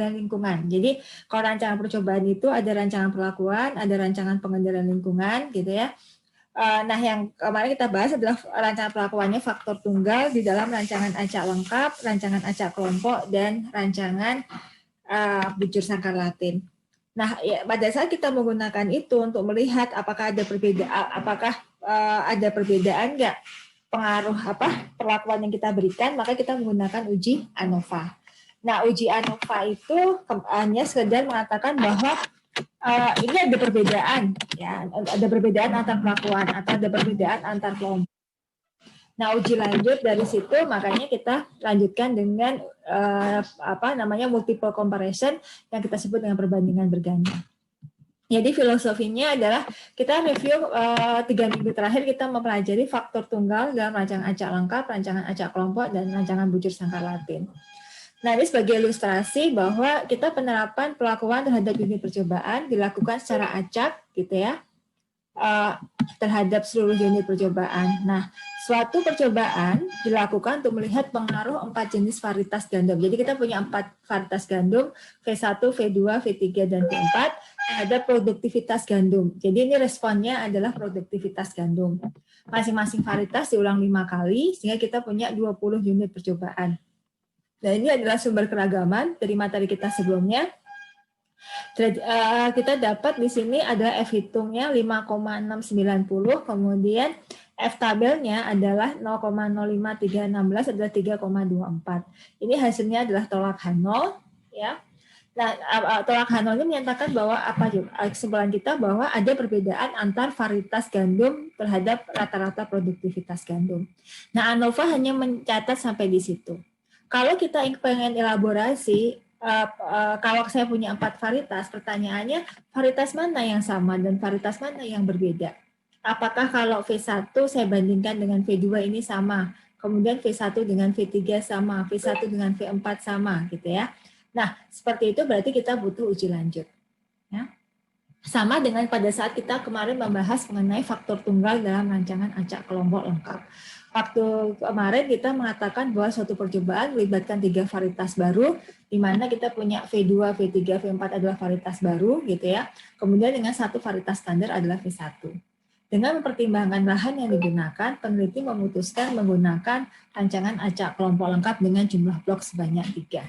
dan lingkungan. Jadi kalau rancangan percobaan itu ada rancangan perlakuan, ada rancangan pengendalian lingkungan, gitu ya. Nah, yang kemarin kita bahas adalah rancangan perlakuannya faktor tunggal di dalam rancangan acak lengkap, rancangan acak kelompok, dan rancangan bujur sangkar Latin. Nah, ya, pada saat kita menggunakan itu untuk melihat apakah ada perbedaan nggak pengaruh perlakuan yang kita berikan, maka kita menggunakan uji ANOVA. Nah, uji ANOVA itu hanya sekedar mengatakan bahwa ini ada perbedaan, ya, ada perbedaan antar perlakuan atau ada perbedaan antar kelompok. Nah, uji lanjut dari situ makanya kita lanjutkan dengan multiple comparison yang kita sebut dengan perbandingan berganda. Jadi filosofinya adalah kita review 3 minggu terakhir kita mempelajari faktor tunggal dalam rancangan acak lengkap, rancangan acak kelompok, dan rancangan bujur sangkar Latin. Nah, ini sebagai ilustrasi bahwa kita penerapan pelakuan terhadap unit percobaan dilakukan secara acak, gitu ya, terhadap seluruh unit percobaan. Nah, suatu percobaan dilakukan untuk melihat pengaruh 4 jenis varietas gandum. Jadi kita punya 4 varietas gandum, V1, V2, V3, dan V4, terhadap produktivitas gandum. Jadi ini responnya adalah produktivitas gandum. Masing-masing varietas diulang 5 kali, sehingga kita punya 20 unit percobaan. Nah, ini adalah sumber keragaman dari materi kita sebelumnya. Kita dapat di sini ada F hitungnya 5,690, kemudian F tabelnya adalah 0,05316 adalah 3,24. Ini hasilnya adalah tolak Hanol, ya. Nah, tolak Hanol ini menyatakan bahwa kesimpulan kita bahwa ada perbedaan antar varietas gandum terhadap rata-rata produktivitas gandum. Nah, ANOVA hanya mencatat sampai di situ. Kalau kita pengen elaborasi, kalau saya punya 4 varietas, pertanyaannya varietas mana yang sama dan varietas mana yang berbeda? Apakah kalau V1 saya bandingkan dengan V2 ini sama, kemudian V1 dengan V3 sama, V1 dengan V4 sama, gitu ya. Nah, seperti itu berarti kita butuh uji lanjut. Ya. Sama dengan pada saat kita kemarin membahas mengenai faktor tunggal dalam rancangan acak kelompok lengkap. Waktu kemarin kita mengatakan bahwa suatu percobaan melibatkan 3 varietas baru, di mana kita punya V2, V3, V4 adalah varietas baru, gitu ya. Kemudian dengan satu varietas standar adalah V1. Dengan mempertimbangkan lahan yang digunakan, peneliti memutuskan menggunakan rancangan acak kelompok lengkap dengan jumlah blok sebanyak 3.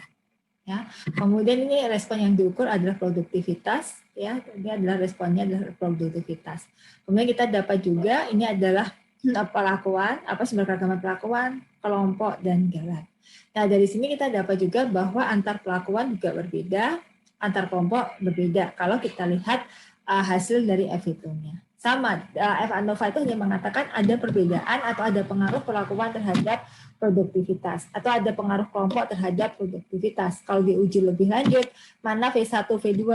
Ya. Kemudian ini respon yang diukur adalah produktivitas, ya. Ini adalah responnya adalah produktivitas. Kemudian kita dapat juga ini adalah pelakuan, sumber keragaman pelakuan, kelompok, dan galat. Nah, dari sini kita dapat juga bahwa antar pelakuan juga berbeda, antar kelompok berbeda. Kalau kita lihat hasil dari F hitungnya. Sama, F ANOVA itu hanya mengatakan ada perbedaan atau ada pengaruh pelakuan terhadap produktivitas, atau ada pengaruh kelompok terhadap produktivitas. Kalau diuji lebih lanjut, mana V1, V2,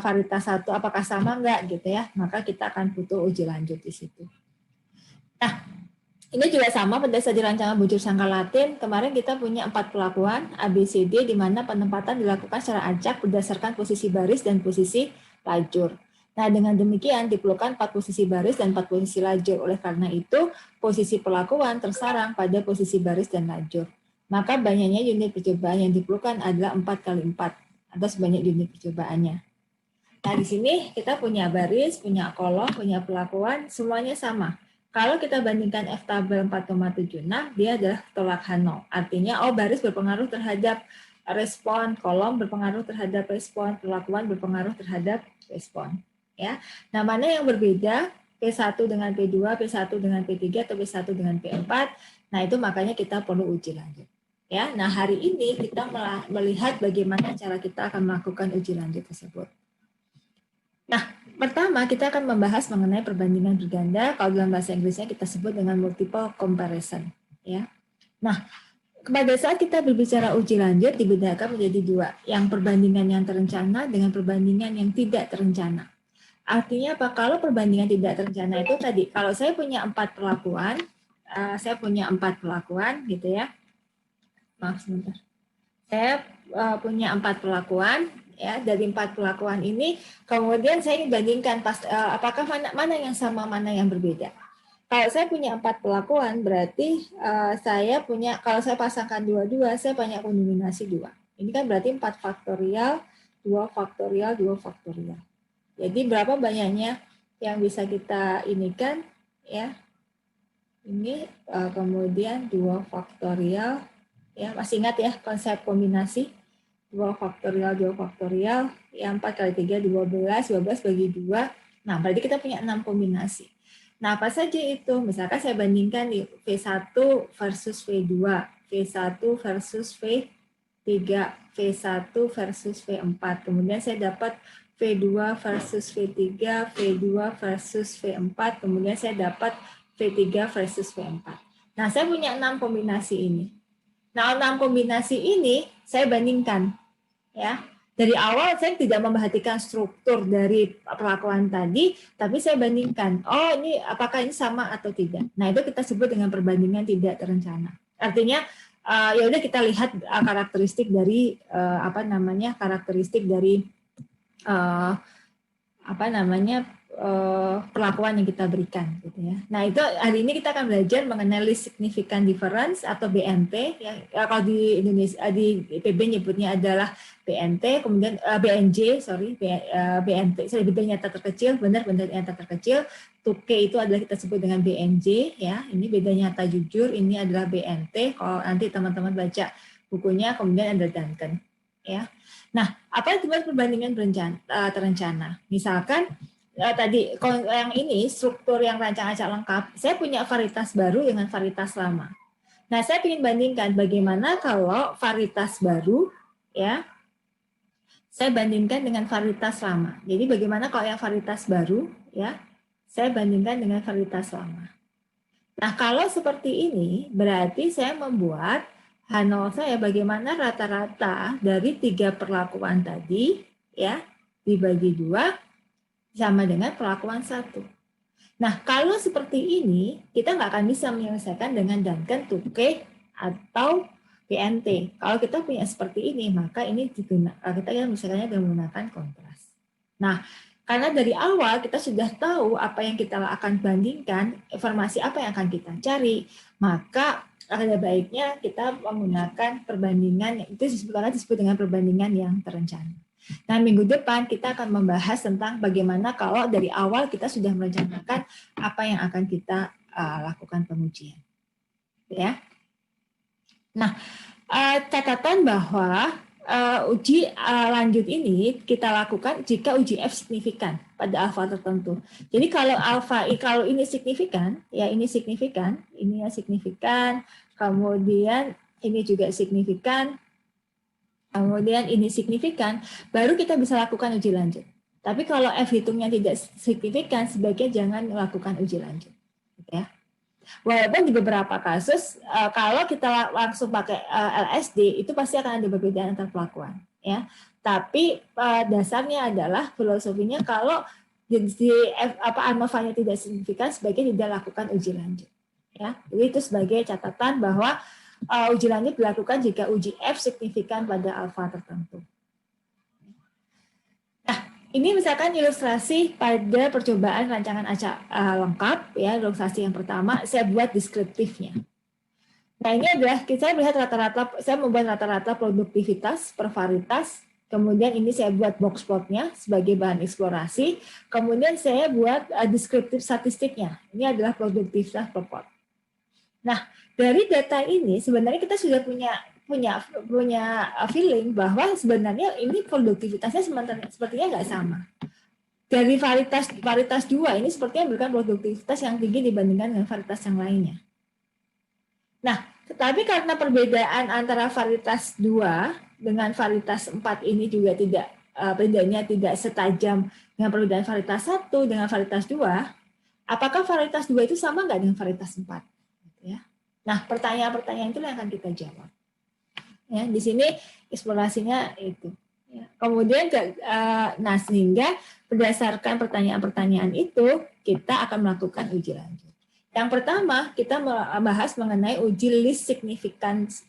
varietas 1, apakah sama enggak, gitu ya, maka kita akan butuh uji lanjut di situ. Nah, ini juga sama pada saat di rancangan bujur sangkar Latin. Kemarin kita punya 4 pelakuan ABCD di mana penempatan dilakukan secara acak berdasarkan posisi baris dan posisi lajur. Nah, dengan demikian diperlukan 4 posisi baris dan 4 posisi lajur. Oleh karena itu, posisi pelakuan tersarang pada posisi baris dan lajur. Maka banyaknya unit percobaan yang diperlukan adalah 4 kali 4 atau sebanyak unit percobaannya. Nah, di sini kita punya baris, punya kolom, punya pelakuan, semuanya sama. Kalau kita bandingkan F tabel 4,76, dia adalah tolak Hanol. Artinya, baris berpengaruh terhadap respon, kolom berpengaruh terhadap respon, pelakuan berpengaruh terhadap respon. Ya. Nah, mana yang berbeda, P1 dengan P2, P1 dengan P3, atau P1 dengan P4, nah itu makanya kita perlu uji lanjut. Ya. Nah, hari ini kita melihat bagaimana cara kita akan melakukan uji lanjut tersebut. Nah, pertama kita akan membahas mengenai perbandingan berganda. Kalau dalam bahasa Inggrisnya kita sebut dengan multiple comparison. Ya. Nah, pada saat kita berbicara uji lanjut dibedakan menjadi 2, yang perbandingan yang terencana dengan perbandingan yang tidak terencana. Artinya apa? Kalau perbandingan tidak terencana itu tadi, kalau saya punya 4 perlakuan, gitu ya. Maaf sebentar. Saya punya 4 perlakuan. Ya, dari 4 pelakuan ini, kemudian saya ingin bandingkan apakah mana yang sama, mana yang berbeda. Kalau saya punya 4 pelakuan, berarti kalau saya pasangkan dua-dua, saya punya kondominasi 2. Ini kan berarti 4 faktorial, 2 faktorial, 2 faktorial. Jadi berapa banyaknya yang bisa kita inikan ya? Ini kemudian 2 faktorial, ya masih ingat ya konsep kombinasi 2 faktorial, 2 faktorial, ya 4 kali 3, 12, 12 bagi 2. Nah, berarti kita punya 6 kombinasi. Nah, apa saja itu? Misalkan saya bandingkan di V1 versus V2, V1 versus V3, V1 versus V4. Kemudian saya dapat V2 versus V3, V2 versus V4, kemudian saya dapat V3 versus V4. Nah, saya punya 6 kombinasi ini. Nah, 6 kombinasi ini saya bandingkan. Ya, dari awal saya tidak memperhatikan struktur dari perlakuan tadi, tapi saya bandingkan. Oh, ini apakah ini sama atau tidak? Nah, itu kita sebut dengan perbandingan tidak terencana. Artinya, ya udah kita lihat karakteristik dari karakteristik dari perlakuan yang kita berikan gitu ya. Nah, itu hari ini kita akan belajar mengenai least significant difference atau BNT ya. Kalau di Indonesia di IPB nyebutnya adalah BNT, kemudian BNJ, BNT, beda nyata terkecil, benar nyata terkecil. 2K itu adalah kita sebut dengan BNJ ya. Ini beda nyata jujur, ini adalah BNT. Kalau nanti teman-teman baca bukunya, kemudian ada Duncan ya. Nah, apa itu perbandingan terencana? Misalkan tadi yang ini struktur yang rancang acak lengkap, saya punya varietas baru dengan varietas lama. Nah, saya ingin bandingkan bagaimana kalau varietas baru ya saya bandingkan dengan varietas lama. Jadi bagaimana kalau yang varietas baru ya saya bandingkan dengan varietas lama. Nah, kalau seperti ini berarti saya membuat H0 saya bagaimana rata-rata dari 3 perlakuan tadi ya dibagi 2 sama dengan perlakuan 1. Nah, kalau seperti ini, kita nggak akan bisa menyelesaikan dengan Duncan, 2K, atau BNT. Kalau kita punya seperti ini, maka ini kita misalnya menggunakan kontras. Nah, karena dari awal kita sudah tahu apa yang kita akan bandingkan, informasi apa yang akan kita cari, maka ada baiknya kita menggunakan perbandingan, itu disebut dengan perbandingan yang terencana. Nah, minggu depan kita akan membahas tentang bagaimana kalau dari awal kita sudah merencanakan apa yang akan kita lakukan pengujian. Ya. Nah, catatan bahwa uji lanjut ini kita lakukan jika uji F signifikan pada alfa tertentu. Jadi kalau ini signifikan, ya ini signifikan, ini ya signifikan, kemudian ini juga signifikan, kemudian ini signifikan, baru kita bisa lakukan uji lanjut. Tapi kalau F hitungnya tidak signifikan, sebaiknya jangan melakukan uji lanjut. Ya. Walaupun di beberapa kasus, kalau kita langsung pakai LSD, itu pasti akan ada perbedaan antar perlakuan. Ya. Tapi dasarnya adalah filosofinya kalau ANOVA-nya tidak signifikan, sebaiknya tidak lakukan uji lanjut. Ya. Jadi itu sebagai catatan bahwa uji lanjut dilakukan jika uji F signifikan pada alfa tertentu. Nah, ini misalkan ilustrasi pada percobaan rancangan acak lengkap, ya, ilustrasi yang pertama, saya buat deskriptifnya. Nah, ini adalah saya melihat saya membuat rata-rata produktivitas per varietas, kemudian ini saya buat box plotnya sebagai bahan eksplorasi, kemudian saya buat deskriptif statistiknya. Ini adalah produktivitas per pot. Nah, dari data ini sebenarnya kita sudah punya feeling bahwa sebenarnya ini produktivitasnya sepertinya nggak sama. Dari varietas 2 ini sepertinya memberikan produktivitas yang tinggi dibandingkan dengan varietas yang lainnya. Nah, tetapi karena perbedaan antara varietas 2 dengan varietas 4 ini juga bedanya tidak setajam dengan perbedaan varietas 1 dengan varietas 2, apakah varietas 2 itu sama nggak dengan varietas 4? Ya. Nah, pertanyaan-pertanyaan itu yang akan kita jawab. Ya, di sini eksplorasinya itu. Ya. Kemudian, sehingga berdasarkan pertanyaan-pertanyaan itu, kita akan melakukan uji lanjut. Yang pertama, kita membahas mengenai uji least significance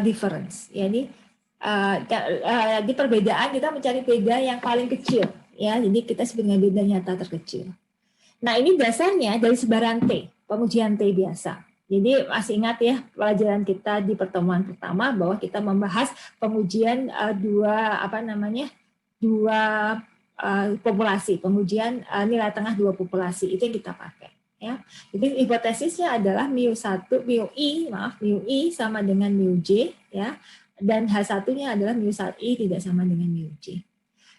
difference. Jadi, di perbedaan kita mencari beda yang paling kecil. Ya, jadi kita sebut dengan beda nyata terkecil. Nah, ini dasarnya dari sebaran T. pengujian T biasa. Jadi masih ingat ya pelajaran kita di pertemuan pertama bahwa kita membahas pengujian dua populasi, pengujian nilai tengah dua populasi itu yang kita pakai. Ya, jadi hipotesisnya adalah mu i sama dengan mu j, ya, dan H1-nya adalah mu i tidak sama dengan mu j.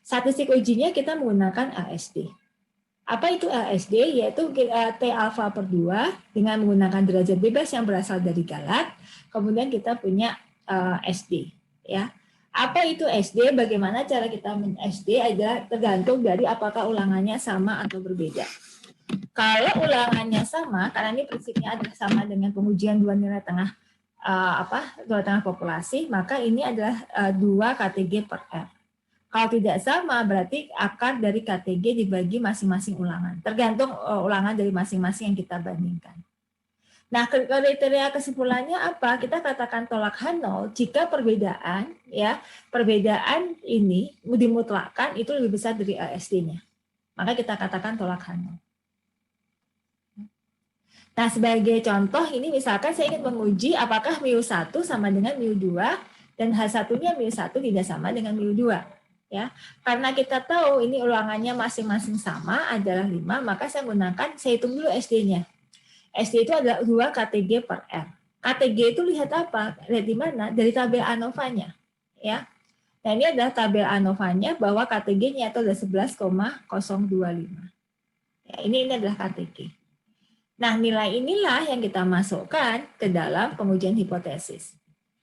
Statistik ujinya kita menggunakan LSD. Apa itu LSD? Yaitu T alfa per 2 dengan menggunakan derajat bebas yang berasal dari Galat. Kemudian kita punya SD. Ya. Apa itu SD? Bagaimana cara kita SD adalah tergantung dari apakah ulangannya sama atau berbeda. Kalau ulangannya sama, karena ini prinsipnya adalah sama dengan pengujian dua nilai tengah nilai tengah populasi, maka ini adalah 2 KTG per R. Kalau tidak sama, berarti akar dari KTG dibagi masing-masing ulangan. Tergantung ulangan dari masing-masing yang kita bandingkan. Nah, kriteria kesimpulannya apa? Kita katakan tolak H0 jika perbedaan ini dimutlakkan itu lebih besar dari LSD-nya. Maka kita katakan tolak H0. Nah, sebagai contoh ini misalkan saya ingin menguji apakah mu1 sama dengan mu2 dan H1-nya mu1 tidak sama dengan mu2. Ya, karena kita tahu ini ulangannya masing-masing sama adalah 5, maka saya hitung dulu SD-nya. SD itu adalah 2 KTG per R. KTG itu lihat apa? Lihat di mana? Dari tabel ANOVA-nya. Ya. Nah, ini adalah tabel ANOVA-nya bahwa KTG-nya itu adalah 11,025. Ya, ini adalah KTG. Nah, nilai inilah yang kita masukkan ke dalam pengujian hipotesis.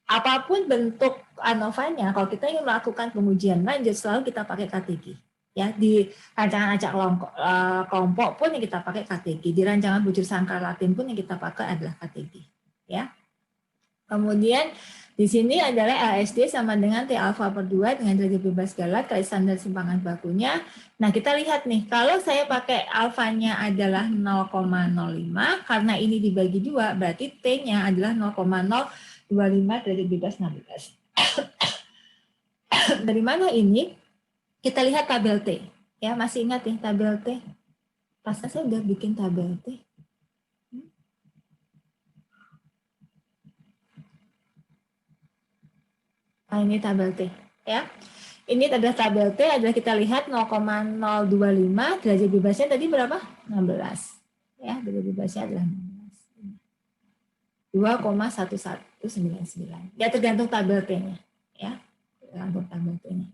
Apapun bentuk ANOVA-nya, kalau kita ingin melakukan pengujian lanjut, selalu kita pakai KTG. Ya, di rancangan acak kelompok pun yang kita pakai KTG. Di rancangan bujur sangkar Latin pun yang kita pakai adalah KTG. Ya. Kemudian di sini adalah LSD sama dengan T alfa per 2 dengan derajat bebas Galat kali standar simpangan bakunya. Nah, kita lihat nih, kalau saya pakai alfanya adalah 0,05, karena ini dibagi 2, berarti T-nya adalah 0,025 derajat bebas 16. Dari mana ini? Kita lihat tabel T. Ya, masih ingat ya tabel T? Pasnya saya udah bikin tabel T. Nah, ini tabel T. Ya. Ini adalah tabel T, adalah kita lihat 0,025, derajat bebasnya tadi berapa? 16. Ya, derajat bebasnya adalah 16. 2,1199. Ya, tergantung tabel T-nya. Ya, tergantung tabel T-nya.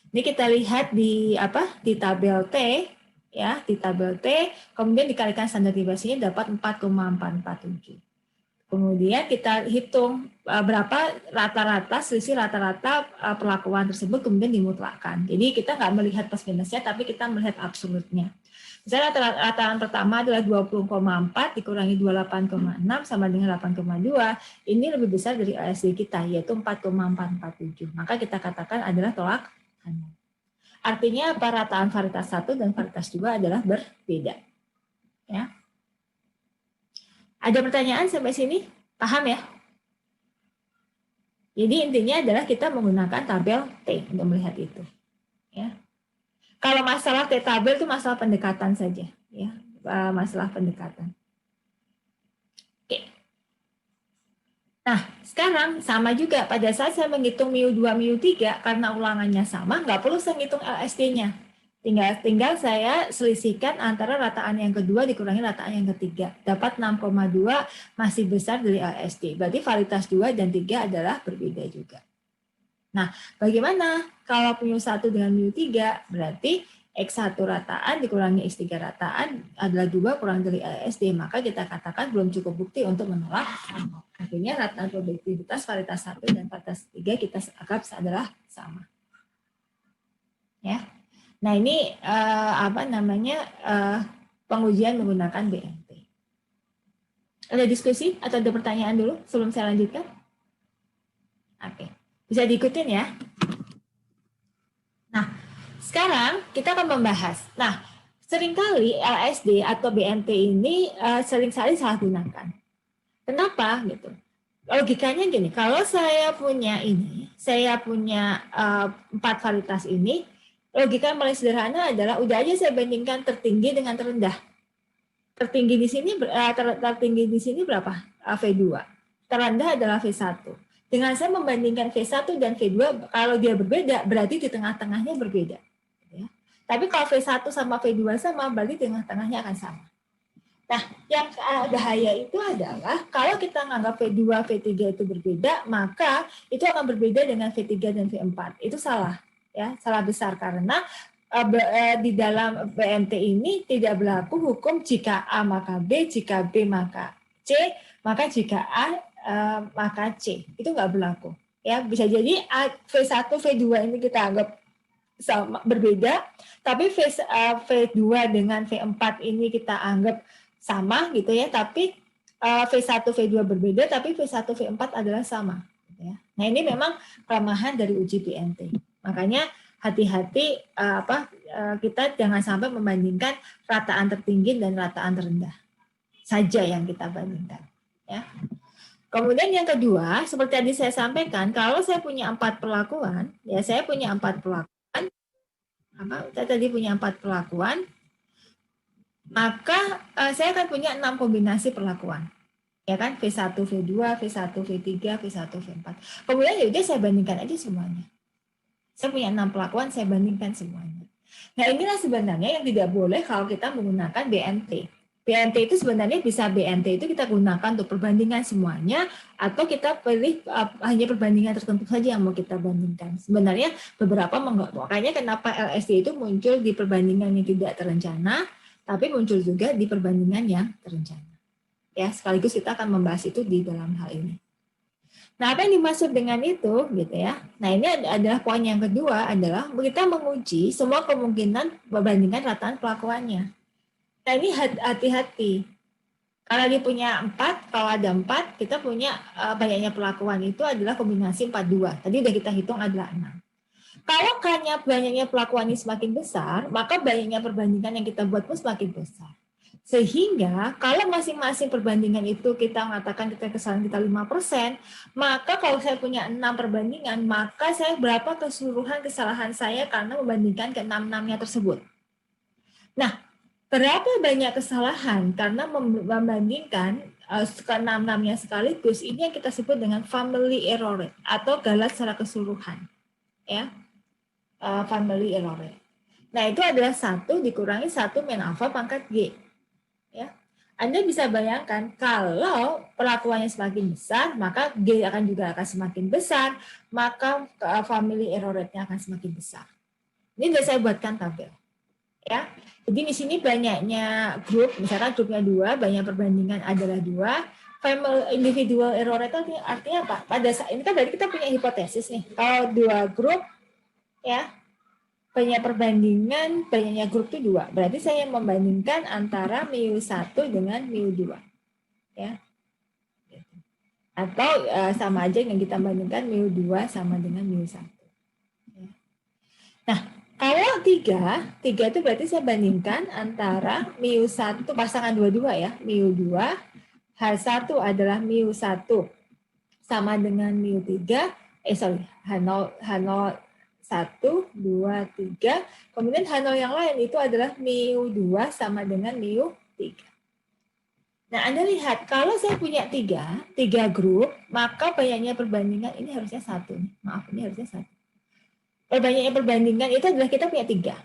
Ini kita lihat di tabel T, ya, di tabel T, kemudian dikalikan standar deviasinya dapat 4,447. Kemudian kita hitung berapa rata-rata selisih rata-rata perlakuan tersebut kemudian dimutlakkan. Jadi kita nggak melihat plus minusnya, tapi kita melihat absolutnya. Misalnya rata-rata pertama adalah 20,4 dikurangi 28,6 sama dengan 8,2. Ini lebih besar dari LSD kita, yaitu 4,447. Maka kita katakan adalah tolak. Artinya apa? Rataan varietas 1 dan varietas 2 adalah berbeda. Ya. Ada pertanyaan sampai sini? Paham ya? Jadi intinya adalah kita menggunakan tabel T untuk melihat itu. Ya. Kalau masalah T tabel itu masalah pendekatan saja, ya, masalah pendekatan. Oke. Nah, sekarang sama juga pada saat saya menghitung mu2, mu3 karena ulangannya sama, nggak perlu saya ngitung LSD-nya. Tinggal saya selisihkan antara rataan yang kedua dikurangi rataan yang ketiga. Dapat 6,2 masih besar dari LSD. Berarti varietas 2 dan 3 adalah berbeda juga. Nah, bagaimana kalau mu1 dengan mu3? Berarti X1 rataan dikurangi X3 rataan adalah 2 kurang dari LSD. Maka kita katakan belum cukup bukti untuk menolak. Artinya rataan probabilitas varietas 1 dan varietas 3 kita anggap adalah sama. Ya. Nah, ini pengujian menggunakan BMT. Ada diskusi atau ada pertanyaan dulu sebelum saya lanjutkan? Oke. Bisa diikutin ya. Nah, sekarang kita akan membahas. Nah, seringkali LSD atau BMT ini seringkali salah gunakan. Kenapa gitu? Logikanya gini, kalau saya punya 4 varietas ini, logika yang paling sederhana adalah udah aja saya bandingkan tertinggi dengan terendah. Tertinggi di sini tertinggi di sini berapa? V2. Terendah adalah V1. Dengan saya membandingkan V1 dan V2, kalau dia berbeda, berarti di tengah-tengahnya berbeda. Ya. Tapi kalau V1 sama V2 sama, berarti di tengah-tengahnya akan sama. Nah, yang bahaya itu adalah kalau kita menganggap V2, V3 itu berbeda, maka itu akan berbeda dengan V3 dan V4. Itu salah, ya, salah besar karena di dalam PMT ini tidak berlaku hukum jika A maka B, jika B maka C, maka jika A maka C. Itu nggak berlaku. Ya, bisa jadi V1, V2 ini kita anggap sama berbeda, tapi V2 dengan V4 ini kita anggap sama gitu ya, tapi V1, V2 berbeda, tapi V1, V4 adalah sama. Gitu ya. Nah ini memang kelemahan dari uji PMT. Makanya hati-hati kita jangan sampai membandingkan rataan tertinggi dan rataan terendah saja yang kita bandingkan. Ya. Kemudian yang kedua, seperti tadi saya sampaikan, kalau saya punya 4 perlakuan, ya saya punya 4 perlakuan, saya tadi punya 4 perlakuan, maka saya akan punya 6 kombinasi perlakuan. Ya kan, V1, V2, V1, V3, V1, V4. Kemudian yaudah saya bandingkan aja semuanya. Saya punya 6 perlakuan, saya bandingkan semuanya. Nah inilah sebenarnya yang tidak boleh kalau kita menggunakan BNT. BNT itu sebenarnya bisa BNT itu kita gunakan untuk perbandingan semuanya, atau kita pilih hanya perbandingan tertentu saja yang mau kita bandingkan. Sebenarnya beberapa makanya kenapa LSD itu muncul di perbandingan yang tidak terencana, tapi muncul juga di perbandingan yang terencana. Ya, sekaligus kita akan membahas itu di dalam hal ini. Nah, apa yang dimaksud dengan itu, gitu ya? Nah, ini adalah poin yang kedua adalah kita menguji semua kemungkinan perbandingan rataan perlakuannya. Nah, ini hati-hati. Kalau dia punya 4, kalau ada 4, kita punya banyaknya perlakuan itu adalah kombinasi 42. Tadi udah kita hitung adalah 6. Kalau hanya banyaknya perlakuan ini semakin besar, maka banyaknya perbandingan yang kita buat pun semakin besar. Sehingga kalau masing-masing perbandingan itu kita mengatakan kesalahan kita 5%, maka kalau saya punya 6 perbandingan, maka saya berapa keseluruhan kesalahan saya karena membandingkan ke 6-6-nya tersebut. Nah, berapa banyak kesalahan karena membandingkan ke 6-6-nya sekaligus, ini yang kita sebut dengan family error rate atau galat secara keseluruhan. Ya. Family error rate. Nah, itu adalah 1 dikurangi 1 min alfa pangkat G. Ya. Anda bisa bayangkan kalau perlakuannya semakin besar, maka G akan semakin besar, maka family error rate-nya akan semakin besar. Ini sudah saya buatkan tabel. Ya. Jadi di sini banyaknya grup, misalkan grupnya 2, banyak perbandingan adalah 2. Family individual error rate artinya apa? Pada saat ini kan berarti kita punya hipotesis nih. Kalau 2 grup ya, banyak perbandingan, banyaknya grup itu 2. Berarti saya membandingkan antara mu1 dengan mu2. Ya. Atau sama aja yang kita bandingkan mu2 sama dengan mu1. Ya. Nah, kalau 3 itu berarti saya bandingkan antara mu1, pasangan 22 ya, mu2, H1 adalah mu1 sama dengan mu3, H0, 1, 2, 3. Kemudian H0 yang lain itu adalah mu2 sama dengan mu3. Nah, Anda lihat, kalau saya punya 3 grup, maka banyaknya perbandingan, ini harusnya 1. Maaf, ini harusnya 1. Banyaknya perbandingan itu adalah kita punya 3.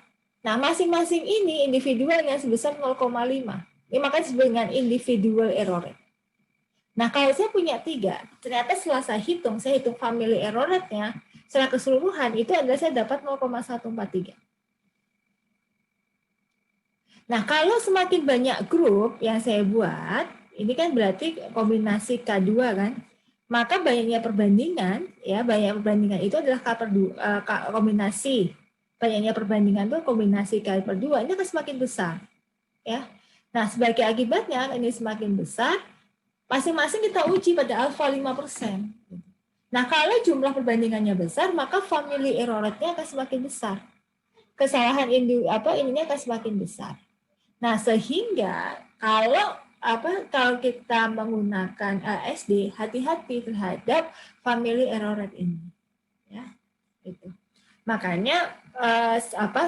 Nah, masing-masing ini individualnya sebesar 0,5. Ini makanya disebut dengan individual error rate. Nah, kalau saya punya 3, ternyata setelah saya hitung family error rate-nya, secara keseluruhan itu adalah saya dapat 0,143. Nah, kalau semakin banyak grup yang saya buat, ini kan berarti kombinasi K2 kan, maka banyaknya perbandingan, ya banyak perbandingan itu adalah kombinasi. Banyaknya perbandingan itu kombinasi K per 2, ini akan semakin besar. Ya. Nah, sebagai akibatnya ini semakin besar, masing-masing kita uji pada alfa 5%. Nah, kalau jumlah perbandingannya besar, maka family error rate-nya akan semakin besar. Kesalahan ininya akan semakin besar. Nah, sehingga kalau kita menggunakan SD, hati-hati terhadap family error rate ini. Ya, itu. Makanya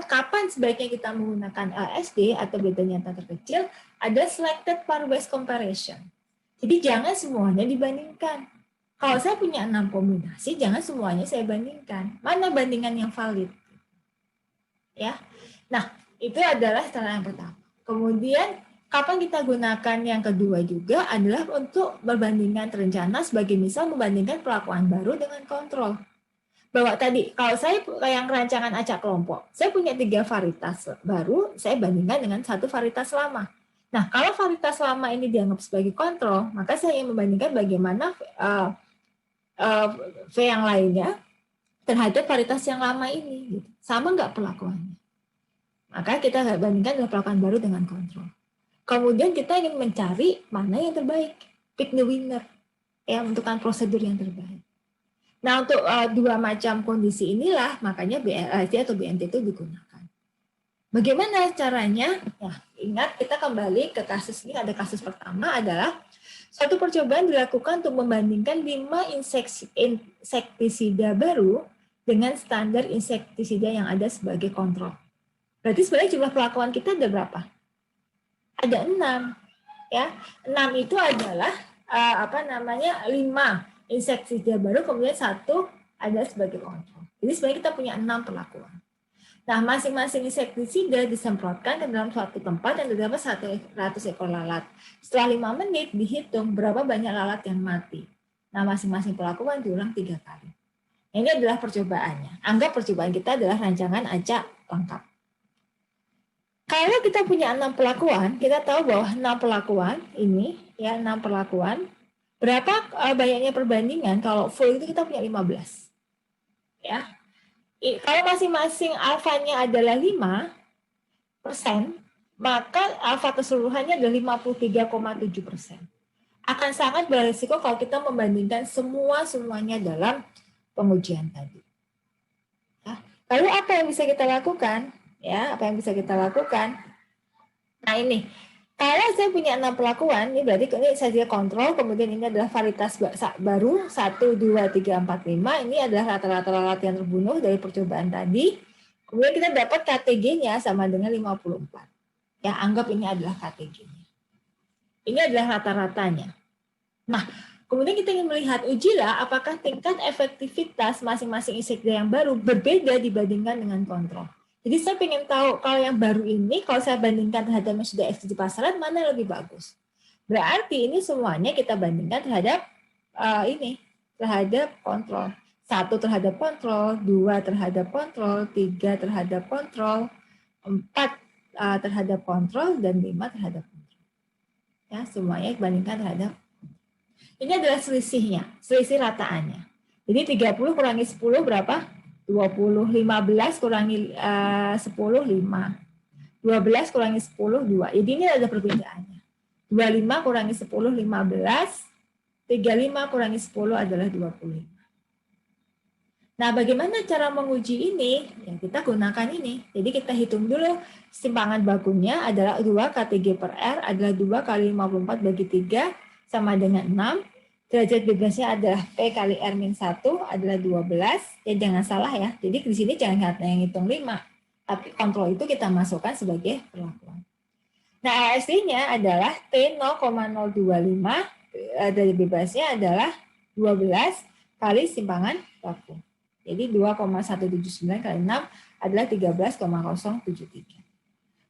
kapan sebaiknya kita menggunakan SD atau beta nyata terkecil ada selected pairwise comparison. Jadi jangan semuanya dibandingkan. Kalau saya punya 6 kombinasi, jangan semuanya saya bandingkan. Mana bandingan yang valid? Ya. Nah, itu adalah cara yang pertama. Kemudian, kapan kita gunakan yang kedua juga adalah untuk perbandingan terencana sebagai misal membandingkan perlakuan baru dengan kontrol. Bahwa tadi, kalau saya yang rancangan acak kelompok, saya punya 3 varietas baru, saya bandingkan dengan 1 varietas lama. Nah, kalau varietas lama ini dianggap sebagai kontrol, maka saya ingin membandingkan bagaimana V yang lainnya terhadap varietas yang lama ini. Gitu. Sama nggak perlakuannya? Maka kita bandingkan dengan perlakuan baru dengan kontrol. Kemudian kita ingin mencari mana yang terbaik. Pick the winner. Ya, menentukan prosedur yang terbaik. Nah, untuk 2 macam kondisi inilah, makanya BLIT atau BMT itu digunakan. Bagaimana caranya? Ya, ingat kita kembali ke kasus ini. Ada kasus pertama adalah suatu percobaan dilakukan untuk membandingkan 5 insektisida baru dengan standar insektisida yang ada sebagai kontrol. Berarti sebenarnya jumlah perlakuan kita ada berapa? Ada 6. Ya, 6 itu adalah 5 insektisida baru, kemudian 1 ada sebagai kontrol. Jadi sebenarnya kita punya 6 perlakuan. Nah, masing-masing insektisida disemprotkan ke dalam suatu tempat yang terdapat 100 ekor lalat. Setelah 5 menit dihitung berapa banyak lalat yang mati. Nah, masing-masing perlakuan diulang 3 kali. Ini adalah percobaannya. Anggap percobaan kita adalah rancangan acak lengkap. Kalau kita punya 6 perlakuan, kita tahu bahwa 6 perlakuan ini, ya 6 perlakuan, berapa banyaknya perbandingan? Kalau full itu kita punya 15. Ya. Kalau masing-masing alfanya adalah 5%, maka alfa keseluruhannya adalah 53,7%. Akan sangat berisiko kalau kita membandingkan semuanya dalam pengujian tadi. Ya. Lalu apa yang bisa kita lakukan? Ya, apa yang bisa kita lakukan? Nah ini, kalau saya punya 6 perlakuan, ini berarti ini saja kontrol, kemudian ini adalah varietas baru, 1, 2, 3, 4, 5, ini adalah rata-rata lalat yang terbunuh dari percobaan tadi. Kemudian kita dapat KTG-nya sama dengan 54. Ya, anggap ini adalah KTG-nya. Ini adalah rata-ratanya. Nah, kemudian kita ingin melihat, ujilah apakah tingkat efektivitas masing-masing insektisida yang baru berbeda dibandingkan dengan kontrol. Jadi saya ingin tahu kalau yang baru ini, kalau saya bandingkan terhadap yang sudah eksis di pasaran, mana yang lebih bagus. Berarti ini semuanya kita bandingkan terhadap terhadap kontrol. 1 terhadap kontrol, 2 terhadap kontrol, 3 terhadap kontrol, 4 terhadap kontrol, dan 5 terhadap kontrol. Ya, semuanya dibandingkan terhadap. Ini adalah selisihnya, selisih rataannya. Jadi 30 kurangi 10 berapa? 20, 15 kurangi 10, 5. 12 kurangi 10, 2. Jadi ini ada perbedaannya. 25 kurangi 10, 15. 35 kurangi 10 adalah 25. Nah, bagaimana cara menguji ini? Ya, kita gunakan ini. Jadi kita hitung dulu simpangan bakunya adalah 2 KTG per R adalah 2 kali 54 bagi 3 sama dengan 6. Derajat bebasnya adalah P kali R-1 adalah 12. Ya jangan salah ya. Jadi di sini jangan yang hitung 5. Tapi kontrol itu kita masukkan sebagai perlakuan. Nah, ASD-nya adalah T0,025. Derajat bebasnya adalah 12 kali simpangan baku. Jadi 2,179 kali 6 adalah 13,073.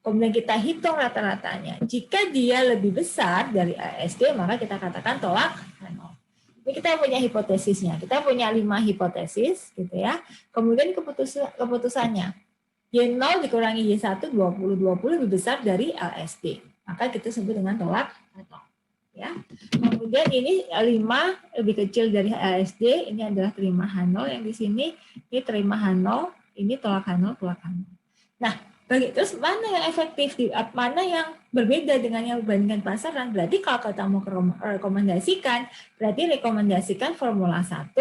Kemudian kita hitung rata-ratanya. Jika dia lebih besar dari ASD, maka kita katakan tolak renol. Ini kita punya hipotesisnya. Kita punya 5 hipotesis, gitu ya. Kemudian keputusannya. Y0 dikurangi Y1, 20 lebih besar dari LSD. Maka kita sebut dengan tolak renol. Ya. Kemudian ini 5 lebih kecil dari LSD. Ini adalah terima H0 yang di sini. Ini terima H0. Ini tolak H0, tolak H0. Nah, terus mana yang efektif, mana yang berbeda dengan yang dibandingkan pasaran? Berarti kalau kita mau rekomendasikan, berarti rekomendasikan formula 1,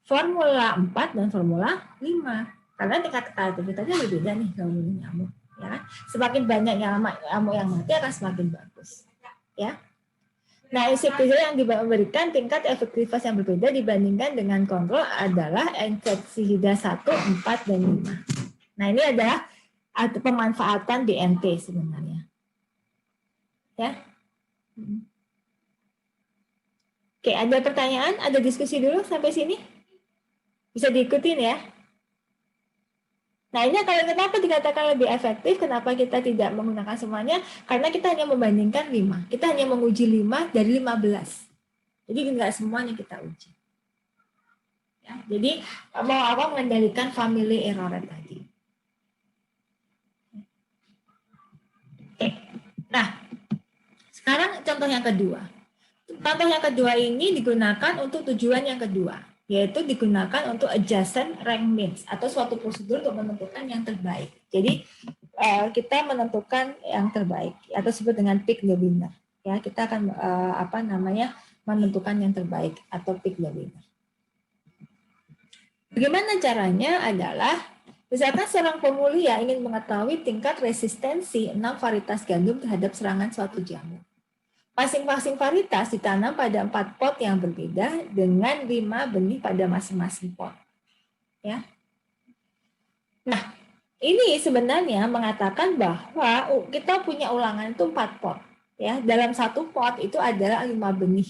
formula 4, dan formula 5. Karena tingkat efektivitasnya berbeda nih kalau nyamuk. Ya. Semakin banyak nyamuk yang mati akan semakin bagus. Ya. Nah, insektisida yang diberikan tingkat efektivitas yang berbeda dibandingkan dengan kontrol adalah insektisida 1, 4, dan 5. Nah, ini adalah pemanfaatan BMT sebenarnya. Ya. Oke, ada pertanyaan? Ada diskusi dulu sampai sini? Bisa diikutin ya. Nah, ini kalau kenapa dikatakan lebih efektif, kenapa kita tidak menggunakan semuanya? Karena kita hanya membandingkan 5. Kita hanya menguji 5 dari 15. Jadi enggak semuanya kita uji. Ya, jadi mau apa mengendalikan family error tadi. Oke. Nah, sekarang contoh yang kedua. Contoh yang kedua ini digunakan untuk tujuan yang kedua, yaitu digunakan untuk adjacent rank means atau suatu prosedur untuk menentukan yang terbaik. Jadi kita menentukan yang terbaik atau disebut dengan pick the winner. Ya, kita akan menentukan yang terbaik atau pick the winner. Bagaimana caranya adalah misalkan seorang pemulia ingin mengetahui tingkat resistensi 6 varietas gandum terhadap serangan suatu jamur. Masing-masing varietas ditanam pada 4 pot yang berbeda dengan 5 benih pada masing-masing pot. Ya. Nah, ini sebenarnya mengatakan bahwa kita punya ulangan itu 4 pot. Ya, dalam satu pot itu adalah 5 benih.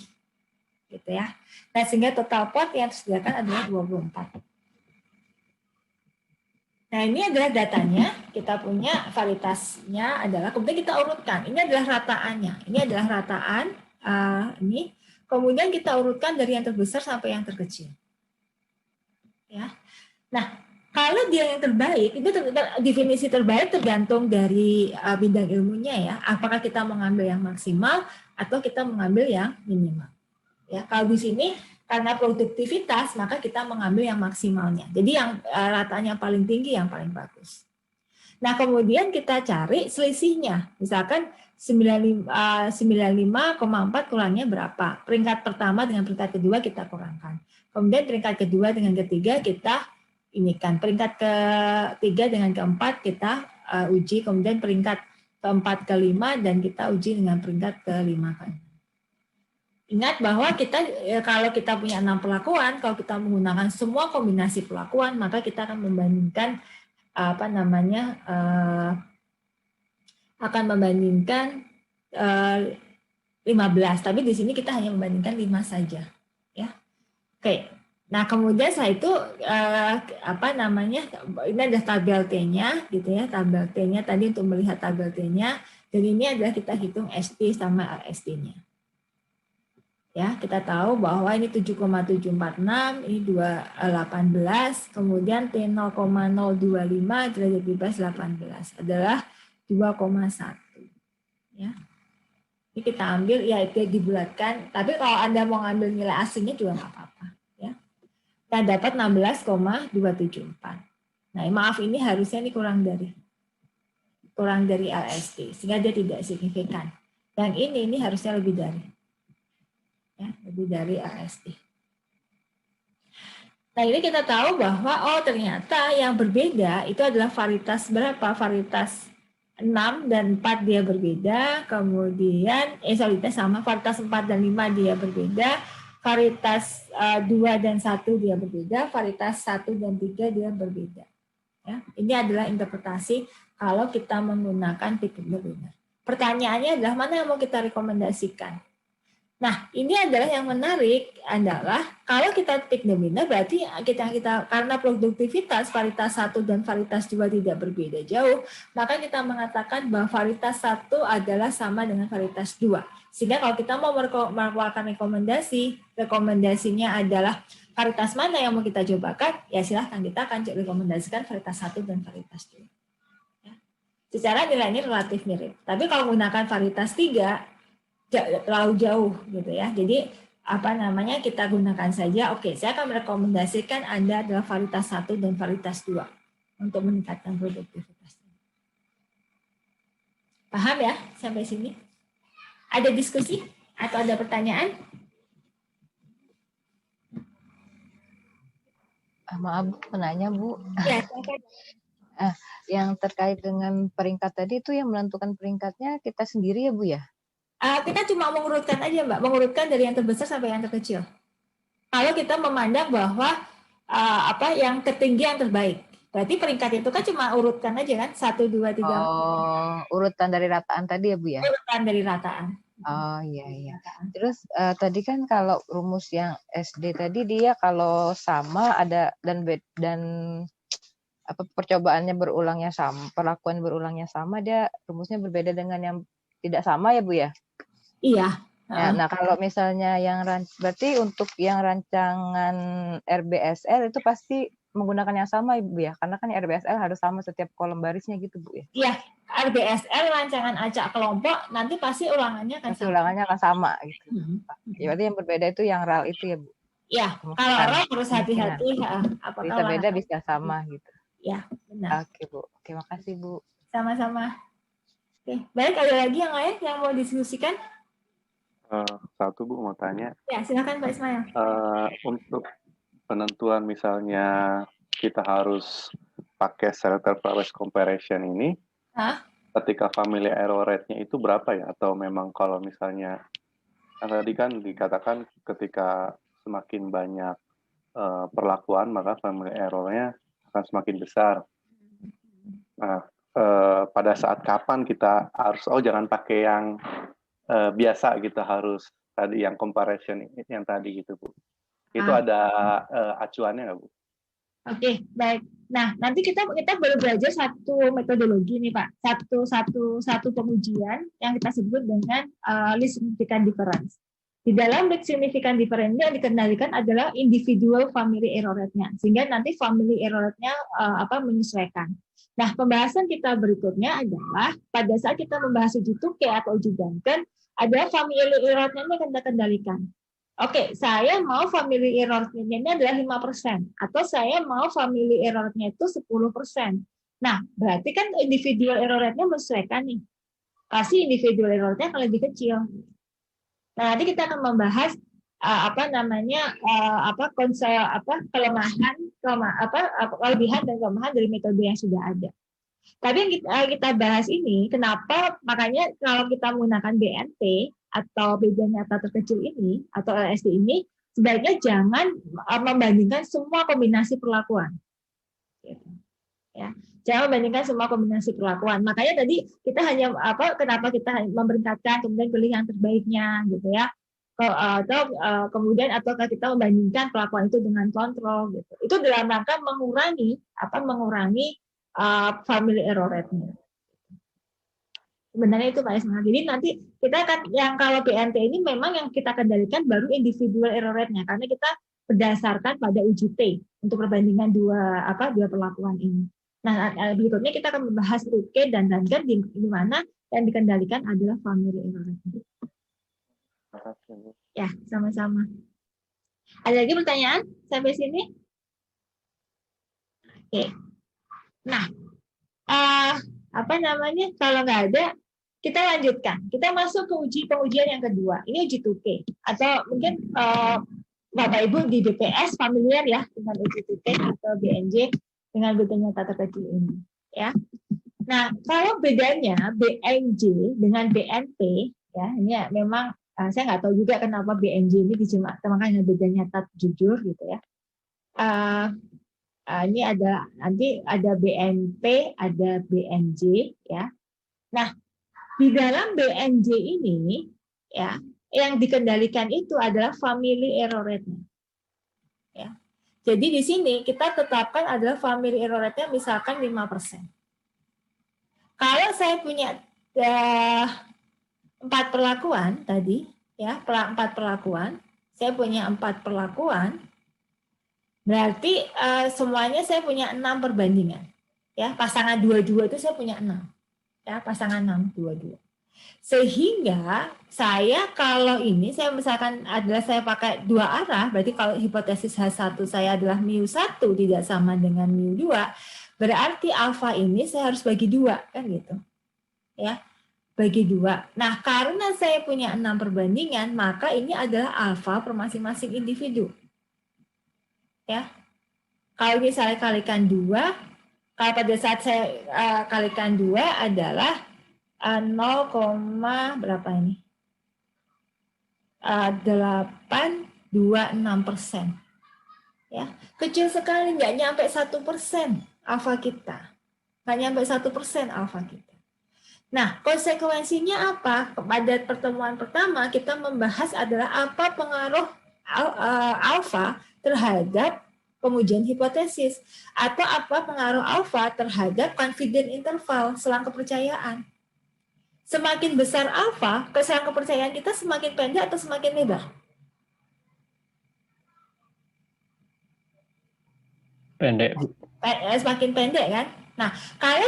Gitu ya. Nah, sehingga total pot yang disediakan adalah 24. Nah, ini adalah datanya, kita punya varietasnya adalah, kemudian kita urutkan. Ini adalah rataannya. Ini adalah rataan, ini. Kemudian kita urutkan dari yang terbesar sampai yang terkecil. Ya. Nah, kalau dia yang terbaik, itu definisi terbaik tergantung dari bidang ilmunya ya. Apakah kita mengambil yang maksimal atau kita mengambil yang minimal. Ya, kalau di sini karena produktivitas, maka kita mengambil yang maksimalnya. Jadi yang ratanya paling tinggi, yang paling bagus. Nah, kemudian kita cari selisihnya. Misalkan 95,4 kurangnya berapa? Peringkat pertama dengan peringkat kedua kita kurangkan. Kemudian peringkat kedua dengan ketiga kita inikan. Peringkat ketiga dengan keempat kita uji. Kemudian peringkat keempat kelima dan kita uji dengan peringkat kelima. Ingat bahwa kita kalau kita punya 6 perlakuan, kalau kita menggunakan semua kombinasi perlakuan, maka kita akan membandingkan akan membandingkan 15. Tapi di sini kita hanya membandingkan 5 saja, ya. Oke. Nah, kemudian setelah itu ini ada tabel T-nya gitu ya, tabel T-nya tadi untuk melihat tabel T-nya, dan ini adalah kita hitung ST sama RST-nya. Ya, kita tahu bahwa ini 7,746, ini 218, kemudian T0,025 derajat bebas 18 adalah 2,1. Ya. Ini kita ambil, ya itu dibulatkan, tapi kalau Anda mau ambil nilai aslinya juga nggak apa-apa. Ya. Kita dapat 16,274. Nah, maaf ini harusnya ini kurang dari LST, sehingga dia tidak signifikan. Yang ini harusnya lebih dari. Ya, lebih dari AST. Nah, ini kita tahu bahwa ternyata yang berbeda itu adalah varietas berapa? Varietas 6 dan 4 dia berbeda, kemudian sama, varietas 4 dan 5 dia berbeda, varietas 2 dan 1 dia berbeda, varietas 1 dan 3 dia berbeda. Ya, ini adalah interpretasi kalau kita menggunakan pick the winner. Pertanyaannya adalah mana yang mau kita rekomendasikan? Nah, ini adalah yang menarik adalah kalau kita pick the winner berarti kita karena produktivitas varietas 1 dan varietas 2 tidak berbeda jauh, maka kita mengatakan bahwa varietas 1 adalah sama dengan varietas 2. Sehingga kalau kita mau mengeluarkan rekomendasinya adalah varietas mana yang mau kita cobakan, ya silahkan kita akan rekomendasikan varietas 1 dan varietas 2. Ya. Secara nilainya relatif mirip. Tapi kalau menggunakan varietas 3, terlalu jauh gitu ya. Jadi kita gunakan saja. Oke, saya akan merekomendasikan Anda adalah varietas 1 dan varietas 2 untuk meningkatkan produktivitas. Paham ya sampai sini? Ada diskusi atau ada pertanyaan? Maaf, penanya Bu. Ya, yang terkait dengan peringkat tadi itu yang menentukan peringkatnya kita sendiri ya Bu ya? Kita cuma mengurutkan aja Mbak, mengurutkan dari yang terbesar sampai yang terkecil. Kalau kita memandang bahwa yang tertinggi yang terbaik, Berarti peringkat itu kan cuma urutkan aja kan, 1, 2, 3, 4. Oh, urutan dari rataan tadi ya Bu ya? Urutan dari rataan. Oh iya iya. Rataan. Terus tadi kan kalau rumus yang SD tadi dia kalau sama ada dan apa percobaannya berulangnya sama, perlakuan berulangnya sama, dia rumusnya berbeda dengan yang tidak sama ya Bu ya? Iya. Ya, nah kalau misalnya yang berarti untuk yang rancangan RBSL itu pasti menggunakan yang sama Ibu ya? Karena kan RBSL harus sama setiap kolom barisnya gitu Bu ya? Iya, RBSL rancangan acak kelompok nanti pasti ulangannya akan Pasti sama. ulangannya akan sama gitu. Ya, berarti Ya, yang berbeda itu yang RAL itu ya Bu? kalau Kemungkinan, orang harus kemungkinan. hati-hati apakah Bisa beda, ulangan. bisa sama gitu. Ya, benar. Oke Bu, oke makasih Bu. Sama-sama. Oke, baik, ada lagi yang lain yang mau diskusikan? Satu Bu mau tanya. Ya, silakan Pak Ismail. Untuk penentuan misalnya kita harus pakai selected progress comparison ini, ketika family error rate-nya itu berapa ya? Atau memang kalau misalnya, tadi kan dikatakan ketika semakin banyak perlakuan, maka family error-nya akan semakin besar. Nah, pada saat kapan kita harus, jangan pakai yang biasa, kita harus tadi yang comparison yang tadi gitu Bu. Itu ada acuannya nggak Bu? Oke, baik. Nah, nanti kita baru belajar satu metodologi nih Pak, satu pengujian yang kita sebut dengan least significant difference. Di dalam least significant difference yang dikendalikan adalah individual family error rate-nya, sehingga nanti family error rate-nya menyesuaikan. Nah, pembahasan kita berikutnya adalah pada saat kita membahas uji Tukey atau uji Duncan, ada family error rate-nya yang akan kita kendalikan. Oke, saya mau family error-nya ini adalah 5%, atau saya mau family error-nya itu 10%. Nah, berarti kan individual error rate-nya menyesuaikan nih. Pasti individual error-nya akan lebih kecil. Nah, nanti kita akan membahas kelebihan dan kelemahan dari metode yang sudah ada. Tapi yang kita bahas ini, kenapa makanya kalau kita menggunakan BNP atau beda nyata terkecil ini atau LSD ini, sebaiknya jangan membandingkan semua kombinasi perlakuan. Ya, jangan membandingkan semua kombinasi perlakuan. Makanya tadi kita hanya kenapa kita memerintahkan kemudian pilih yang terbaiknya gitu ya. Kemudian ataukah kita membandingkan perlakuan itu dengan kontrol gitu. Itu dalam rangka mengurangi family error rate-nya. Sebenarnya itu Pak Ismail. Jadi nanti kita akan yang kalau BNT ini memang yang kita kendalikan baru individual error rate-nya karena kita berdasarkan pada uji T untuk perbandingan dua perlakuan ini. Nah, berikutnya kita akan membahas Tukey dan Duncan di mana yang dikendalikan adalah family error rate. Ya, sama-sama. Ada lagi pertanyaan sampai sini? Oke. Nah, kalau nggak ada, kita lanjutkan. Kita masuk ke pengujian yang kedua. Ini uji Tukey. Atau mungkin Bapak Ibu di BPS familiar ya dengan uji Tukey atau BNJ dengan beda nyata terkecil ini. Ya. Nah, kalau bedanya BNJ dengan BNP, ya ini memang saya nggak tahu juga kenapa BNJ ini disamakan dengan beda nyata jujur gitu ya. Ini nanti ada BNP, ada BNJ ya. Nah, di dalam BNJ ini ya, yang dikendalikan itu adalah family error rate-nya. Ya. Jadi di sini kita tetapkan adalah family error rate-nya misalkan 5%. Kalau saya punya 4 perlakuan tadi, ya, 4 perlakuan, saya punya 4 perlakuan, berarti semuanya saya punya 6 perbandingan. Ya, pasangan 22 itu saya punya 6. Ya, pasangan 6, 22. Sehingga saya kalau ini saya misalkan adalah saya pakai 2 arah, berarti kalau hipotesis H1 saya adalah mu1 tidak sama dengan mu2, berarti alfa ini saya harus bagi 2 kan gitu. Ya. Bagi 2. Nah, karena saya punya 6 perbandingan, maka ini adalah alfa per masing-masing individu. Ya. Kalau misalnya kalikan 2, kalau pada saat saya kalikan 2 adalah 0, berapa ini? 826%. Ya, kecil sekali, nggak nyampe 1%. alfa kita. Nggak nyampe 1% alfa kita. Nah, konsekuensinya apa? Pada pertemuan pertama kita membahas adalah apa pengaruh alfa terhadap pengujian hipotesis atau apa pengaruh alfa terhadap confidence interval, selang kepercayaan. Semakin besar alfa, selang kepercayaan kita semakin pendek atau semakin lebar? Pendek. Semakin pendek kan? Nah, kalau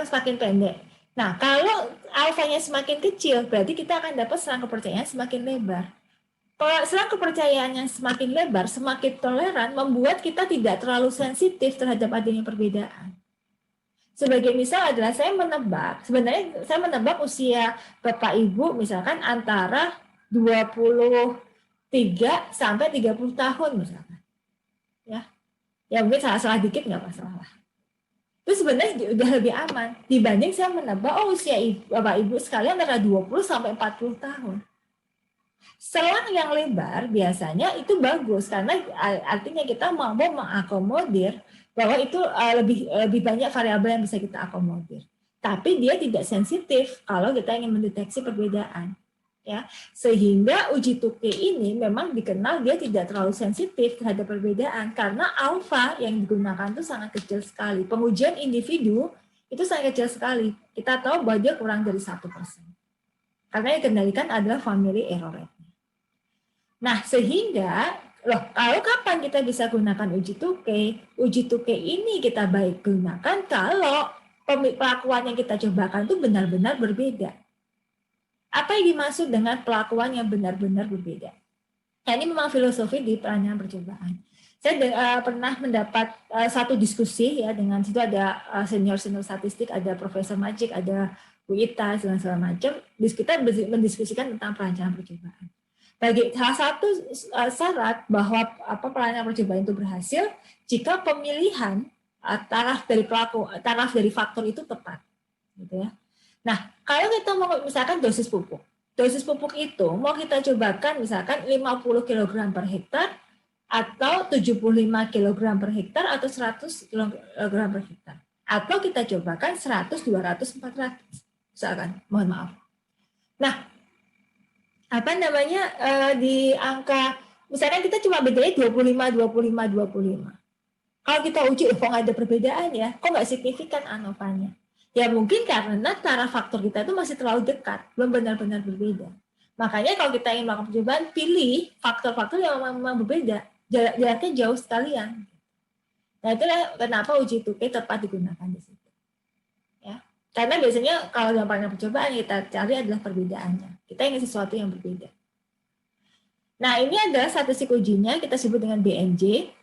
semakin pendek. Nah, kalau alfanya semakin kecil, berarti kita akan dapat selang kepercayaan semakin lebar. Kalau selang kepercayaan yang semakin lebar, semakin toleran, membuat kita tidak terlalu sensitif terhadap adanya perbedaan. Sebagai misal adalah sebenarnya saya menebak usia Bapak Ibu misalkan antara 23 sampai 30 tahun misalkan. Ya mungkin salah-salah dikit nggak masalah. Itu sebenarnya udah lebih aman dibanding saya menebak usia Bapak Ibu sekalian antara 20 sampai 40 tahun. Selang yang lebar biasanya itu bagus karena artinya kita mau mengakomodir bahwa itu lebih banyak variabel yang bisa kita akomodir. Tapi dia tidak sensitif kalau kita ingin mendeteksi perbedaan. Ya, sehingga uji Tukey ini memang dikenal dia tidak terlalu sensitif terhadap perbedaan karena alfa yang digunakan itu sangat kecil sekali. Pengujian individu itu sangat kecil sekali. Kita tahu bahwa dia kurang dari 1%. Karena yang dikendalikan adalah family error rate. Nah, sehingga kalau kapan kita bisa gunakan uji Tukey? Uji Tukey ini kita baik gunakan kalau pelakuan yang kita cobakan itu benar-benar berbeda. Apa yang dimaksud dengan pelakuan yang benar-benar berbeda? Nah, ini memang filosofi di perancangan percobaan. Saya pernah mendapat satu diskusi ya dengan situ ada senior statistik, ada Profesor Majik, ada Bu Ita, dan segala macam. Kita mendiskusikan tentang perancangan percobaan. Bagi salah satu syarat bahwa perancangan percobaan itu berhasil jika pemilihan taraf dari faktor itu tepat, gitu ya. Nah, kalau kita mau misalkan dosis pupuk itu mau kita cobakan misalkan 50 kg per hektar atau 75 kg per hektar atau 100 kg per hektar. Atau kita cobakan 100, 200, 400. Misalkan, mohon maaf. Nah, di angka, misalkan kita cuma bedanya 25. Kalau kita uji, kok nggak ada perbedaan ya? Kok nggak signifikan ANOVA-nya? Ya mungkin karena taraf faktor kita itu masih terlalu dekat, belum benar-benar berbeda. Makanya kalau kita ingin melakukan percobaan, pilih faktor-faktor yang memang berbeda, jaraknya jauh sekalian. Nah itulah kenapa uji Tukey tepat digunakan di situ. Ya, karena biasanya kalau dalam perancangan percobaan kita cari adalah perbedaannya. Kita ingin sesuatu yang berbeda. Nah ini adalah statistik ujinya, kita sebut dengan BNJ.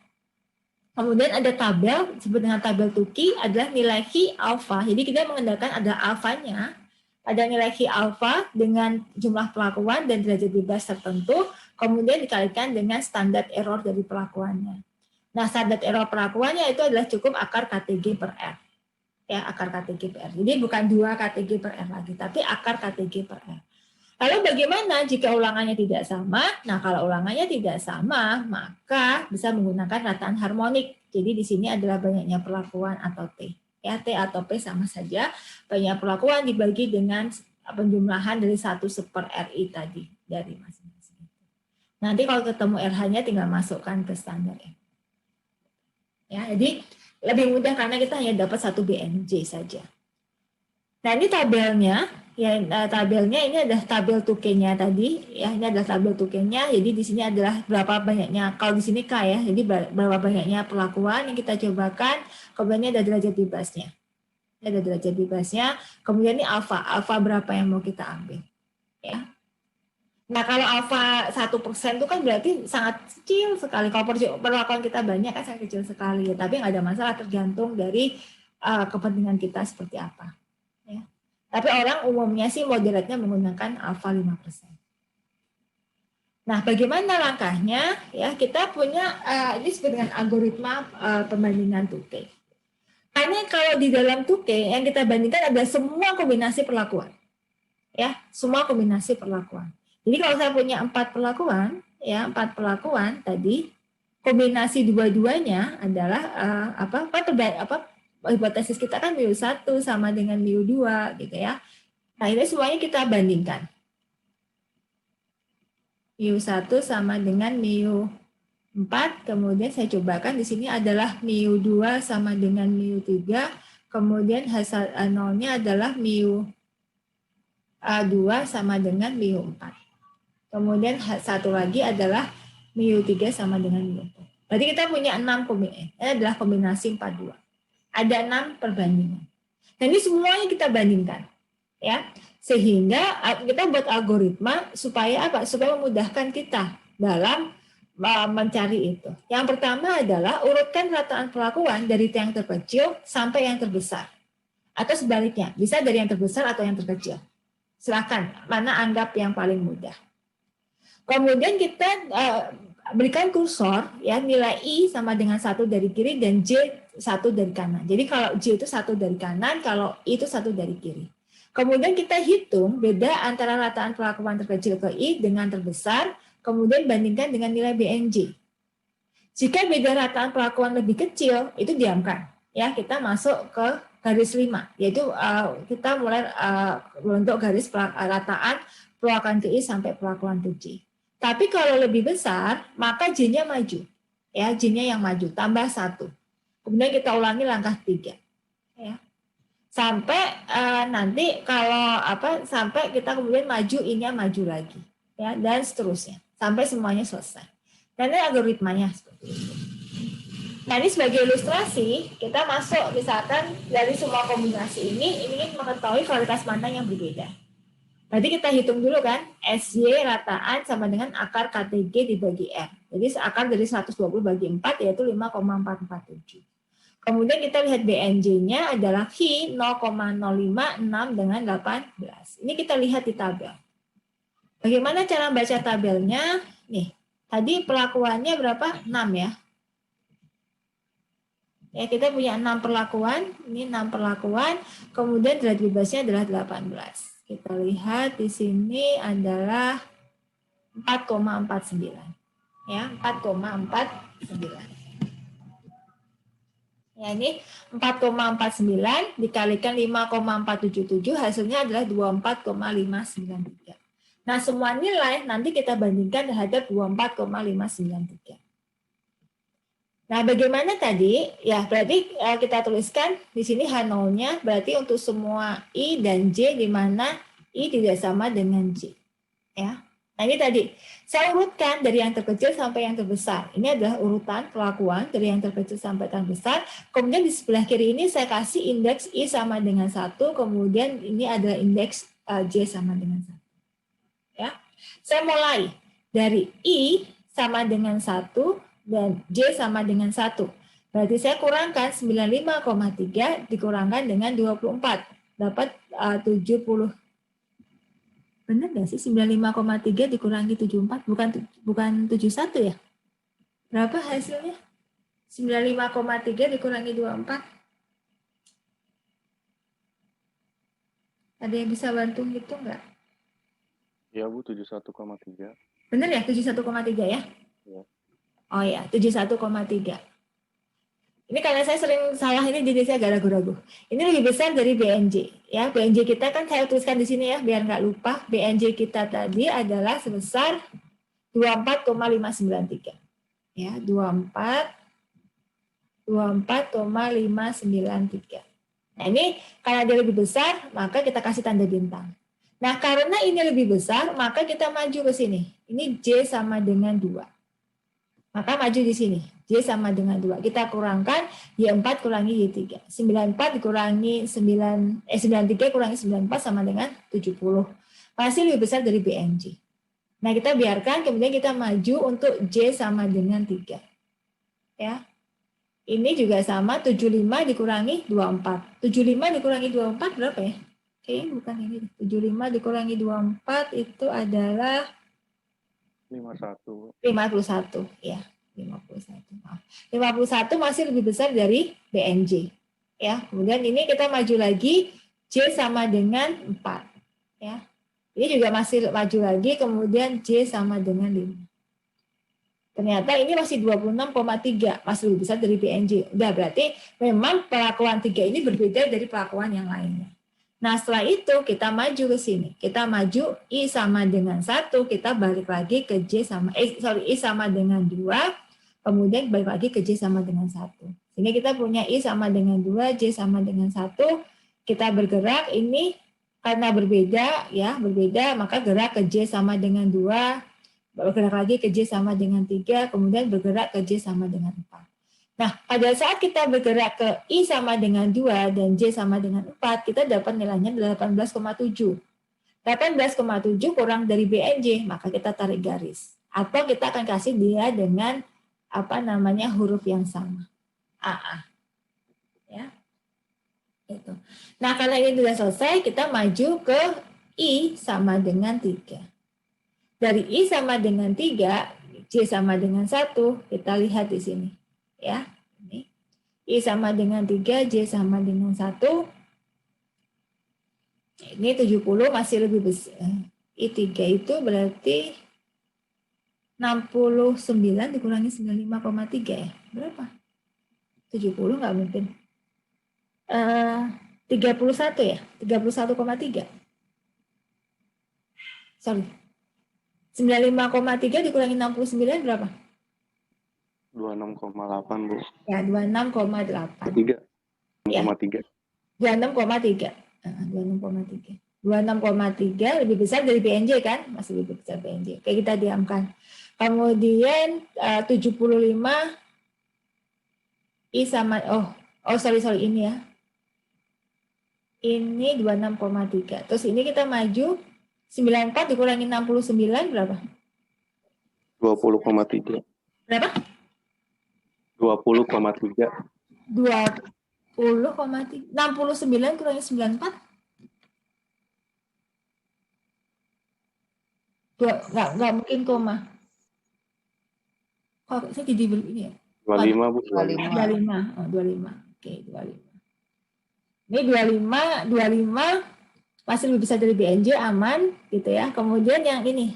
Kemudian ada tabel, disebut dengan tabel Tukey, adalah nilai Hi alfa. Jadi kita mengandalkan ada alfanya, ada nilai Hi alfa dengan jumlah pelakuan dan derajat bebas tertentu, kemudian dikalikan dengan standar error dari pelakuannya. Nah, standar error pelakuannya itu adalah cukup akar KTG per R. Ya, akar KTG per R. Jadi bukan 2 KTG per R lagi, tapi akar KTG per R. Lalu bagaimana jika ulangannya tidak sama? Nah, kalau ulangannya tidak sama, maka bisa menggunakan rataan harmonik. Jadi di sini adalah banyaknya perlakuan atau T. Ya, T atau P sama saja. Banyak perlakuan dibagi dengan penjumlahan dari 1/RI tadi dari masing-masing. Nanti kalau ketemu RH-nya tinggal masukkan ke standar. Ya, jadi lebih mudah karena kita hanya dapat 1 BNJ saja. Nah, ini tabelnya. Ya, tabelnya ini adalah tabel Tukey-nya tadi. Ya, ini adalah tabel Tukey-nya. Jadi di sini adalah berapa banyaknya. Kalau di sini K ya. Jadi berapa banyaknya perlakuan yang kita cobakan. Kemudian ada derajat bebasnya. Ada derajat bebasnya. Kemudian ini alfa. Alfa berapa yang mau kita ambil. Ya. Nah, kalau alfa 1% itu kan berarti sangat kecil sekali. Kalau perlakuan kita banyak kan sangat kecil sekali. Ya. Tapi nggak ada masalah tergantung dari kepentingan kita seperti apa. Ya. Tapi orang umumnya sih moderatnya menggunakan alfa 5%. Nah, bagaimana langkahnya? Ya, kita punya ini disebut dengan algoritma pembandingan Tukey. Karena kalau di dalam Tukey yang kita bandingkan adalah semua kombinasi perlakuan. Ya, semua kombinasi perlakuan. Jadi kalau saya punya 4 perlakuan, ya 4 perlakuan tadi, kombinasi dua-duanya adalah hipotesis kita kan mu1 sama dengan mu2 gitu ya. Nah, ini semuanya kita bandingkan. mu1 sama dengan mu4, kemudian saya cobakan di sini adalah mu2 sama dengan mu3, kemudian H0-nya adalah mu2 sama dengan mu4. Kemudian satu lagi adalah mu3 sama dengan mu4. Berarti kita punya 6 kombinasi. Ini adalah kombinasi 42. Ada 6 perbandingan. Dan ini semuanya kita bandingkan. Ya. Sehingga kita buat algoritma supaya apa? Supaya memudahkan kita dalam mencari itu. Yang pertama adalah urutkan rataan perlakuan dari yang terkecil sampai yang terbesar. Atau sebaliknya, bisa dari yang terbesar atau yang terkecil. Silakan, mana anggap yang paling mudah. Kemudian kita berikan kursor, ya, nilai I sama dengan 1 dari kiri dan J 1 dari kanan. Jadi kalau J itu 1 dari kanan, kalau I itu 1 dari kiri. Kemudian kita hitung beda antara rataan perlakuan terkecil ke I dengan terbesar, kemudian bandingkan dengan nilai BNJ. Jika beda rataan perlakuan lebih kecil, itu diamkan. Ya, kita masuk ke garis 5, yaitu kita mulai bentuk garis rataan perlakuan ke I sampai perlakuan ke J. Tapi kalau lebih besar, maka J-nya maju. Ya, J-nya yang maju, tambah 1. Kemudian kita ulangi langkah 3. Ya. Sampai nanti kalau sampai kita kemudian maju, I-nya maju lagi. Ya, dan seterusnya. Sampai semuanya selesai. Dan ini algoritmanya seperti itu. Nah, ini sebagai ilustrasi, kita masuk misalkan dari semua kombinasi ini ingin mengetahui kualitas mana yang berbeda. Berarti kita hitung dulu kan, SY rataan sama dengan akar KTG dibagi R. Jadi akar dari 120 bagi 4 yaitu 5,447. Kemudian kita lihat BNJ-nya adalah Hi 0,056 dengan 18. Ini kita lihat di tabel. Bagaimana cara baca tabelnya? Nih, tadi perlakuannya berapa? 6 ya. Ya, kita punya 6 perlakuan. Ini 6 perlakuan. Kemudian derajat bebasnya adalah 18. Kita lihat di sini adalah 4,49. Ya, 4,49. Ya, ini 4,49 dikalikan 5,477 hasilnya adalah 24,593. Nah, semua nilai nanti kita bandingkan terhadap 24,593. Nah, bagaimana tadi? Ya, berarti kita tuliskan di sini H0-nya berarti untuk semua I dan J di mana I tidak sama dengan J. Ya. Nah, ini tadi saya urutkan dari yang terkecil sampai yang terbesar. Ini adalah urutan perlakuan dari yang terkecil sampai yang terbesar. Kemudian di sebelah kiri ini saya kasih indeks I sama dengan 1, kemudian ini adalah indeks J sama dengan 1. Ya. Saya mulai dari I sama dengan 1 dan J sama dengan 1. Berarti saya kurangkan 95,3 dikurangkan dengan 24. Dapat 70. Benar nggak sih? 95,3 dikurangi 74. Bukan 71 ya? Berapa hasilnya? 95,3 dikurangi 24. Ada yang bisa bantu gitu nggak? Ya, Bu, 71,3. Benar ya? 71,3 ya? Ya. Oh ya, 71,3. Ini karena saya sering salah ini jadi saya agak ragu-ragu. Ini lebih besar dari BNJ. Ya, BNJ kita kan saya tuliskan di sini ya biar nggak lupa. BNJ kita tadi adalah sebesar 24,593. Ya, 24,593. Nah, ini karena dia lebih besar, maka kita kasih tanda bintang. Nah, karena ini lebih besar, maka kita maju ke sini. Ini J sama dengan 2. Maka maju di sini. J sama dengan 2. Kita kurangkan Y4 kurangi Y3. 94 dikurangi 93 kurangi 94 sama dengan 70. Masih lebih besar dari BNJ. Nah, kita biarkan kemudian kita maju untuk J sama dengan 3. Ya. Ini juga sama 75 dikurangi 24. 75 dikurangi 24 berapa ya? Oke, bukan ini. 75 dikurangi 24 itu adalah 51 ya, 51. 51 masih lebih besar dari BNJ. Ya, kemudian ini kita maju lagi J sama dengan 4. Ya. Ini juga masih maju lagi kemudian J sama dengan 5. Ternyata ini masih 26,3, masih lebih besar dari BNJ. Udah berarti memang perlakuan 3 ini berbeda dari perlakuan yang lainnya. Nah, setelah itu kita maju ke sini. Kita maju I sama dengan 1, kita balik lagi ke I sama dengan 2, kemudian balik lagi ke J sama dengan 1. Sehingga kita punya I sama dengan 2, J sama dengan 1. Kita bergerak ini karena berbeda, maka gerak ke J sama dengan 2, bergerak lagi ke J sama dengan 3, kemudian bergerak ke J sama dengan 4. Nah, pada saat kita bergerak ke I sama dengan 2 dan J sama dengan 4, kita dapat nilainya 18,7. 18,7 kurang dari BNJ, maka kita tarik garis. Atau kita akan kasih dia dengan huruf yang sama. AA. Ya. Itu. Nah, karena ini sudah selesai, kita maju ke I sama dengan 3. Dari I sama dengan 3, J sama dengan 1, kita lihat di sini. Ya, ini. I sama dengan 3, J sama dengan 1. Ini 70 masih lebih besar. I3 itu berarti 69 dikurangi 95,3 ya. Berapa? 70 nggak mungkin. 31 ya? 31,3. Sorry. 95,3 dikurangi 69 berapa? 26,8, Bu. Ya, 26,8. 3,3. Ya. 26,3. 26,3 lebih besar dari BNJ kan? Masih lebih besar BNJ. Oke, kita diamkan. Kemudian 75 I sama sorry ini ya. Ini 26,3. Terus ini kita maju 94 dikurangi 69 berapa? 20,3. Berapa? 20,3. 20,3. 69 kurangi 94? Nggak mungkin koma. Kok saya jadi ini ya? 25, Bu. 25. Oh, 25. Oke, 25. Ini 25 masih lebih besar dari BNJ, aman gitu ya. Kemudian yang ini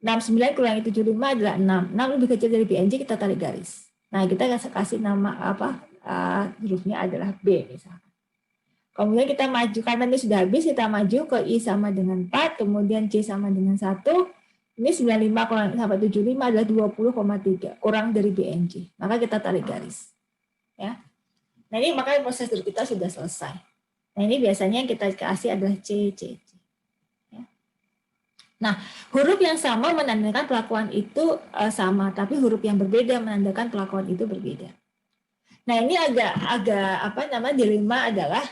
69 kurangi 75 adalah 6. 6 lebih kecil dari BNJ, kita tarik garis. Nah, kita kasih nama hurufnya adalah B misalnya. Kemudian kita maju, karena ini sudah habis, kita maju ke I sama dengan 4, kemudian C sama dengan 1. Ini 95 kurang sampai 75 adalah 20,3, kurang dari BNJ. Maka kita tarik garis. Ya. Nah, ini makanya proses kita sudah selesai. Nah, ini biasanya yang kita kasih adalah C. Ya. Nah, huruf yang sama menandakan perlakuan itu sama, tapi huruf yang berbeda menandakan perlakuan itu berbeda. Nah, ini agak dilema adalah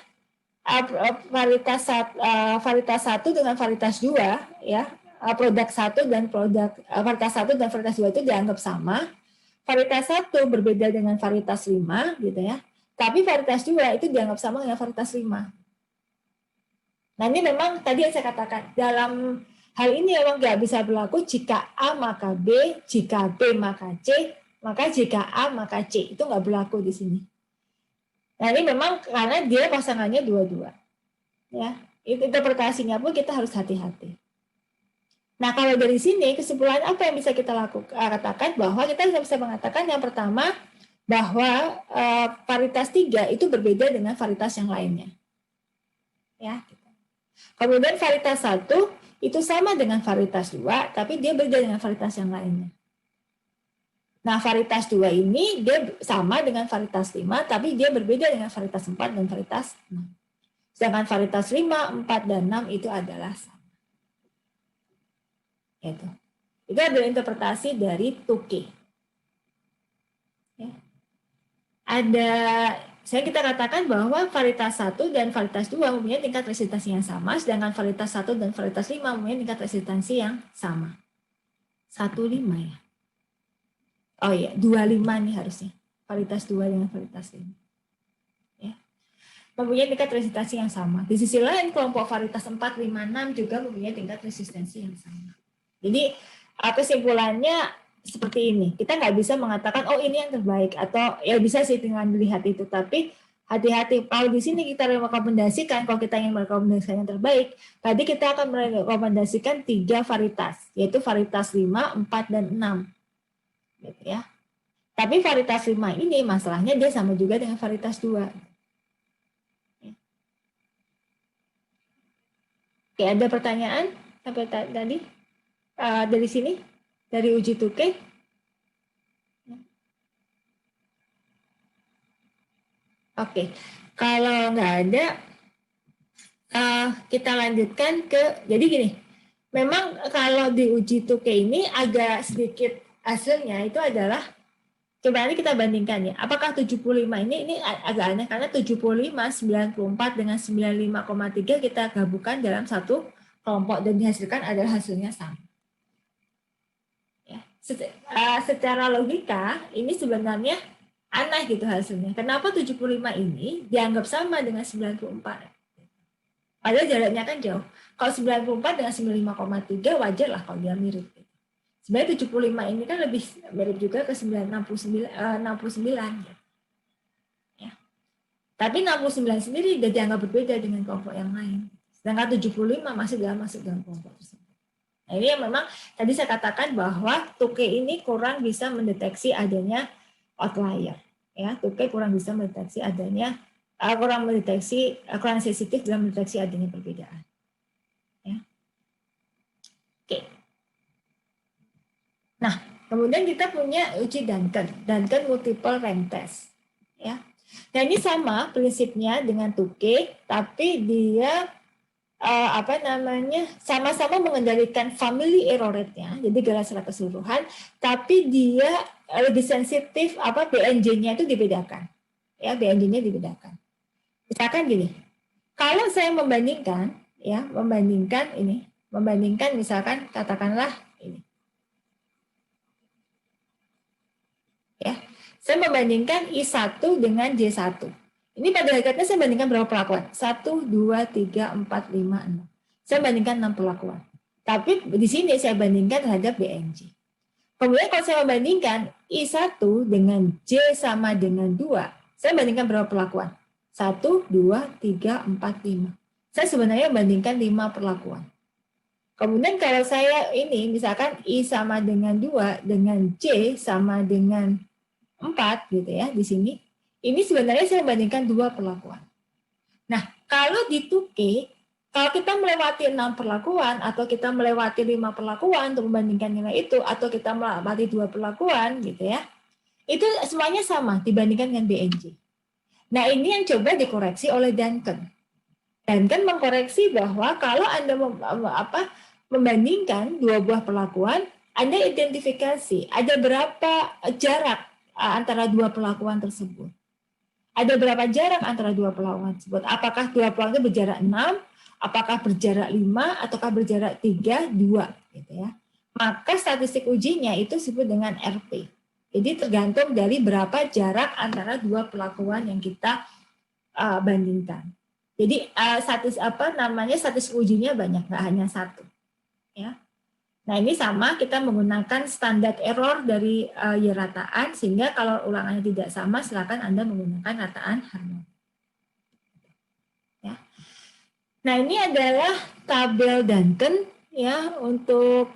varietas 1 dengan varietas 2 ya. Produk 1 dan varietas 1 dan varietas 2 itu dianggap sama. Varietas 1 berbeda dengan varietas 5 gitu ya. Tapi varietas 2 itu dianggap sama dengan varietas 5. Nah, ini memang tadi yang saya katakan, dalam hal ini memang nggak bisa berlaku jika A maka B, jika B maka C, maka jika A maka C. Itu nggak berlaku di sini. Nah, ini memang karena dia pasangannya dua-dua. Ya, interpretasinya pun kita harus hati-hati. Nah, kalau dari sini kesimpulan apa yang bisa kita katakan, bahwa kita bisa mengatakan yang pertama bahwa varietas 3 itu berbeda dengan varietas yang lainnya. Ya. Kemudian varietas 1 itu sama dengan varietas 2, tapi dia berbeda dengan varietas yang lainnya. Nah, varietas 2 ini dia sama dengan varietas 5, tapi dia berbeda dengan varietas 4 dan varietas 6. Sedangkan varietas 5, 4, dan 6 itu adalah sama. Itu adalah interpretasi dari Tukey. Ya. Kita katakan bahwa varietas 1 dan varietas 2 mempunyai tingkat resistansi yang sama, sedangkan varietas 1 dan varietas 5 mempunyai tingkat resistansi yang sama. 15 ya. Oh iya, 25 nih harusnya. Varietas 2 dengan varietas 5. Ya. Mempunyai tingkat resistansi yang sama. Di sisi lain, kelompok varietas 4, 5, 6 juga mempunyai tingkat resistansi yang sama. Jadi, kesimpulannya seperti ini. Kita nggak bisa mengatakan, oh ini yang terbaik. Atau ya bisa sih dengan melihat itu. Tapi hati-hati. Kalau di sini kita merekomendasikan, kalau kita ingin merekomendasikan yang terbaik, tadi kita akan merekomendasikan 3 varietas. Yaitu varietas 5, 4, dan 6. Gitu ya. Tapi varietas 5 ini masalahnya dia sama juga dengan varietas 2. Oke, ada pertanyaan sampai tadi dari sini, dari uji Tuke? Oke, kalau nggak ada, kita lanjutkan ke, jadi gini, memang kalau di uji Tuke ini agak sedikit hasilnya itu adalah, coba nanti kita bandingkan ya, apakah 75 ini agak aneh, karena 75, 94 dengan 95,3 kita gabungkan dalam satu kelompok dan dihasilkan adalah hasilnya sama. Ya, secara logika, ini sebenarnya aneh gitu hasilnya. Kenapa 75 ini dianggap sama dengan 94? Padahal jaraknya kan jauh. Kalau 94 dengan 95,3 wajar lah kalau dia mirip. Sebenarnya 75 ini kan lebih mirip juga ke 69. Ya. Tapi 69 sendiri sudah dianggap berbeda dengan kelompok yang lain. Sedangkan 75 masih masuk dalam kelompok tersebut. Nah, ini yang memang tadi saya katakan bahwa Tuke ini kurang bisa mendeteksi adanya outlier. Ya, Tuke kurang bisa mendeteksi adanya, kurang sensitif dalam mendeteksi adanya perbedaan. Ya. Oke. Nah, kemudian kita punya uji Duncan multiple rank test. Ya. Nah, ini sama prinsipnya dengan Tuke, tapi dia sama-sama mengendalikan family error rate-nya, jadi gerak secara keseluruhan, tapi dia lebih sensitif, BNJ-nya itu dibedakan. Ya, BNJ-nya dibedakan. Misalkan gini, kalau saya membandingkan misalkan katakanlah ini. Ya, saya membandingkan I1 dengan J1. Ini pada hakikatnya saya bandingkan berapa perlakuan? 1, 2, 3, 4, 5, 6. Saya bandingkan 6 perlakuan. Tapi di sini saya bandingkan terhadap BNJ. Kemudian kalau saya membandingkan I1 dengan J sama dengan 2, saya bandingkan berapa perlakuan? 1, 2, 3, 4, 5. Saya sebenarnya bandingkan 5 perlakuan. Kemudian kalau saya ini, misalkan I sama dengan 2, dengan J sama dengan 4, gitu ya, di sini. Ini sebenarnya saya bandingkan 2 perlakuan. Nah, kalau di Tuke, kalau kita melewati 6 perlakuan, atau kita melewati 5 perlakuan untuk membandingkan nilai itu, atau kita melewati 2 perlakuan, gitu ya, itu semuanya sama dibandingkan dengan BNJ. Nah, ini yang coba dikoreksi oleh Duncan. Duncan mengkoreksi bahwa kalau Anda membandingkan 2 buah perlakuan, Anda identifikasi ada berapa jarak antara 2 perlakuan tersebut. Ada berapa jarak antara 2 perlakuan tersebut? Apakah 2 perlakuan itu berjarak 6, apakah berjarak 5, ataukah berjarak 3, 2, gitu ya. Maka statistik ujinya itu disebut dengan RP. Jadi tergantung dari berapa jarak antara 2 perlakuan yang kita bandingkan. Jadi statistik ujinya banyak, nggak hanya satu. Ya. Nah, ini sama, kita menggunakan standar error dari rataan, sehingga kalau ulangannya tidak sama, silakan Anda menggunakan rataan harmonis. Ya. Nah, ini adalah tabel Duncan ya untuk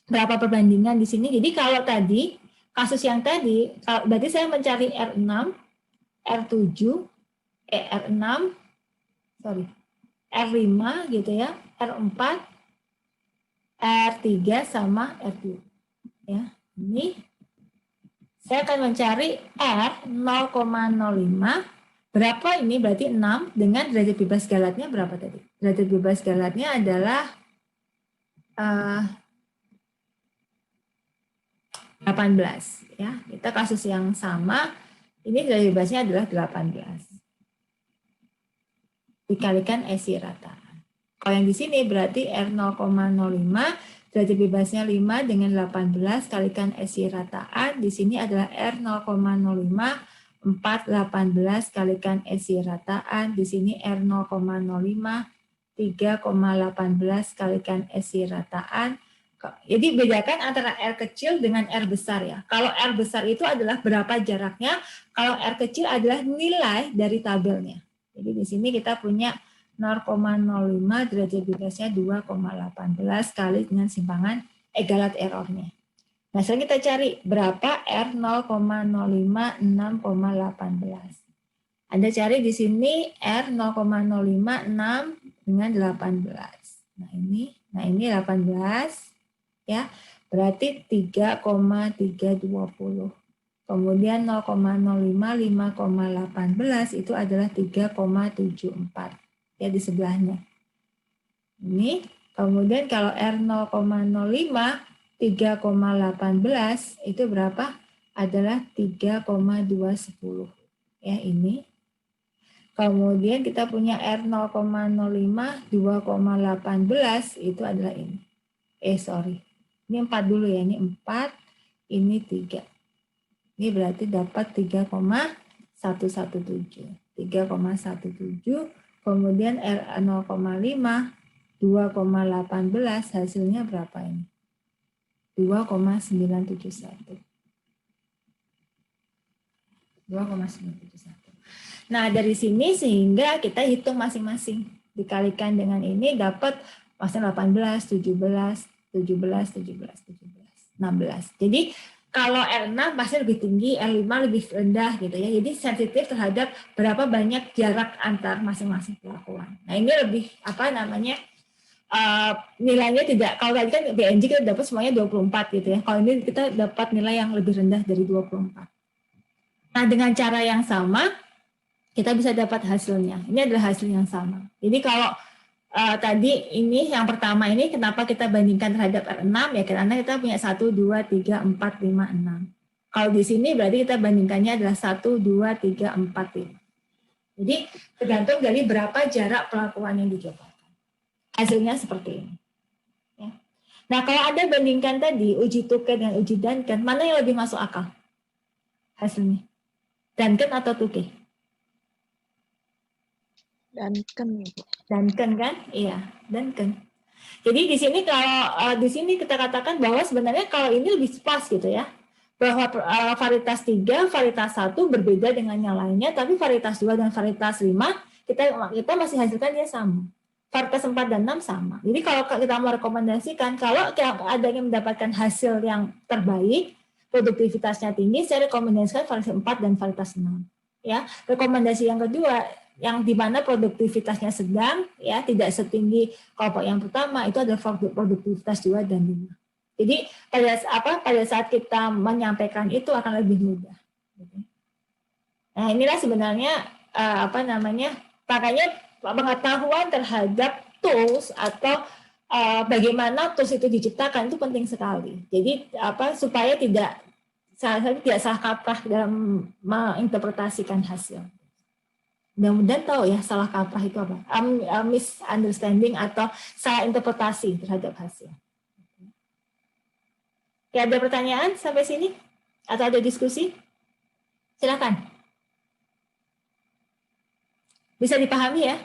berapa perbandingan di sini. Jadi kalau tadi kasus yang tadi, berarti saya mencari R6, R7, R5 gitu ya, R4, R3 sama R2. Ya, ini saya akan mencari R 0,05. Berapa ini? Berarti 6 dengan derajat bebas galatnya berapa tadi? Derajat bebas galatnya adalah 18 ya. Kita kasus yang sama, ini derajat bebasnya adalah 18. Dikalikan SI rata. Kalau yang di sini berarti R 0,05, derajat bebasnya 5 dengan 18 kalikan SI rataan, di sini adalah R 0,05, 418 kalikan SI rataan, di sini R 0,05, 3,18 kalikan SI rataan. Jadi bedakan antara R kecil dengan R besar ya. Kalau R besar itu adalah berapa jaraknya, kalau R kecil adalah nilai dari tabelnya. Jadi di sini kita punya 0,05 derajat bebasnya 2,18 kali dengan simpangan egalat errornya. Nah, sekarang kita cari berapa R 0,05 6,18. Anda cari di sini R 0,05 6 dengan 18. Nah, ini 18 ya. Berarti 3,320. Kemudian 0,05 5,18 itu adalah 3,74 ya di sebelahnya. Ini kemudian kalau R 0,05 3,18 itu berapa? Adalah 3,210 ya ini. Kemudian kita punya R 0,05 2,18 itu adalah ini. Ini 4 dulu ya, ini 4, ini 3. Ini berarti dapat 3,117. 3,17, kemudian R 0,5 2,18 hasilnya berapa ini? 2,971. 2,971. Nah, dari sini sehingga kita hitung masing-masing. Dikalikan dengan ini dapat maksudnya 18, 17, 17, 17, 17, 16. Jadi kalau R6 pasti lebih tinggi, R5 lebih rendah gitu ya. Jadi sensitif terhadap berapa banyak jarak antar masing-masing pelakuan. Nah, ini lebih nilainya tidak, kalau tadi kan BNJ kita dapat semuanya 24 gitu ya. Kalau ini kita dapat nilai yang lebih rendah dari 24. Nah, dengan cara yang sama kita bisa dapat hasilnya. Ini adalah hasil yang sama. Jadi kalau tadi ini yang pertama ini kenapa kita bandingkan terhadap R6 ya karena kita punya 1, 2, 3, 4, 5, 6. Kalau di sini berarti kita bandingkannya adalah 1, 2, 3, 4, 5. Jadi tergantung dari berapa jarak pelakuan yang dicoba. Hasilnya seperti ini. Ya. Nah, kalau Anda bandingkan tadi uji Tukey dengan uji Duncan, mana yang lebih masuk akal hasilnya? Duncan atau Tukey? Duncan. Duncan kan? Iya, Duncan. Jadi di sini kalau di sini kita katakan bahwa sebenarnya kalau ini lebih pas gitu ya. Bahwa varietas 3, varietas 1 berbeda dengan yang lainnya, tapi varietas 2 dan varietas 5 kita masih hasilkan dia sama. Varietas 4 dan 6 sama. Jadi kalau kita mau rekomendasikan, kalau ada yang mendapatkan hasil yang terbaik, produktivitasnya tinggi, saya rekomendasikan varietas 4 dan varietas 6. Ya, rekomendasi yang kedua, yang di mana produktivitasnya sedang, ya tidak setinggi kelompok yang pertama, itu adalah produktivitas 2 dan 5. Jadi pada saat kita menyampaikan itu akan lebih mudah. Nah, inilah sebenarnya makanya pengetahuan terhadap tools atau bagaimana tools itu diciptakan itu penting sekali. Jadi supaya tidak salah kaprah dalam menginterpretasikan hasil. Mudah-mudahan tahu ya salah kaprah itu apa? Misunderstanding atau salah interpretasi terhadap hasil. Ya, ada pertanyaan sampai sini? Atau ada diskusi? Silakan. Bisa dipahami ya?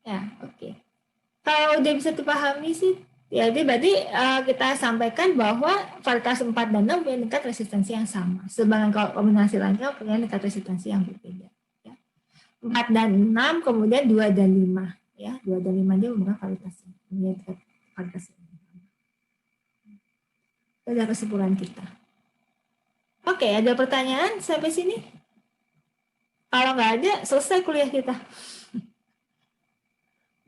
Ya, oke. Kalau udah bisa dipahami sih, ya berarti kita sampaikan bahwa varietas 4 dan 6 punya tingkat resistensi yang sama. Sedangkan kalau kombinasi lainnya punya tingkat resistensi yang berbeda. Ya. 4 dan 6, kemudian 2 dan 5. Ya, 2 dan 5 dia membuat varietas ini. Varietas ini. Itu adalah kesimpulan kita. Oke, ada pertanyaan sampai sini? Kalau nggak ada, selesai kuliah kita.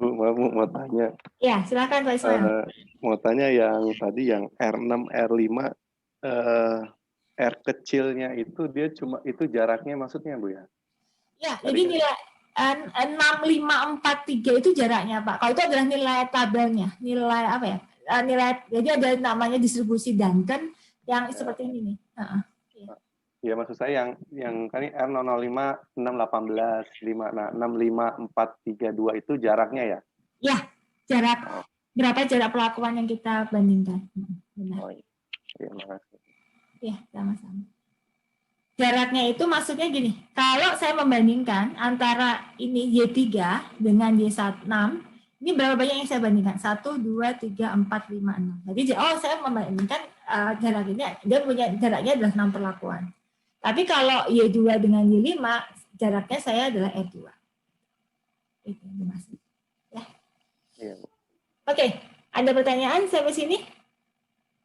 Bu, mau tanya. Ya, silakan Pak Ismail. Mau tanya yang tadi yang R6, R5, R kecilnya itu dia cuma itu jaraknya maksudnya Bu ya? Ya, jadi nilai 6543 itu jaraknya Pak. Kalau itu adalah nilai tabelnya, nilai apa ya? Jadi ada namanya distribusi Duncan yang seperti ini nih. Ya maksud saya yang kan R005 618 65432 itu jaraknya ya? Ya, berapa jarak pelakuan yang kita bandingkan. Benar. Oh, iya. Terima kasih. Ya, sama-sama. Jaraknya itu maksudnya gini, kalau saya membandingkan antara ini Y3 dengan Y6, ini berapa banyak yang saya bandingkan? 1, 2, 3, 4, 5, 6. Jadi saya membandingkan jarak ini, dia punya jaraknya adalah 6 perlakuan. Tapi kalau Y2 dengan Y5, jaraknya saya adalah R2. Itu maksud. Ya. Iya. Oke, ada pertanyaan sampai sini?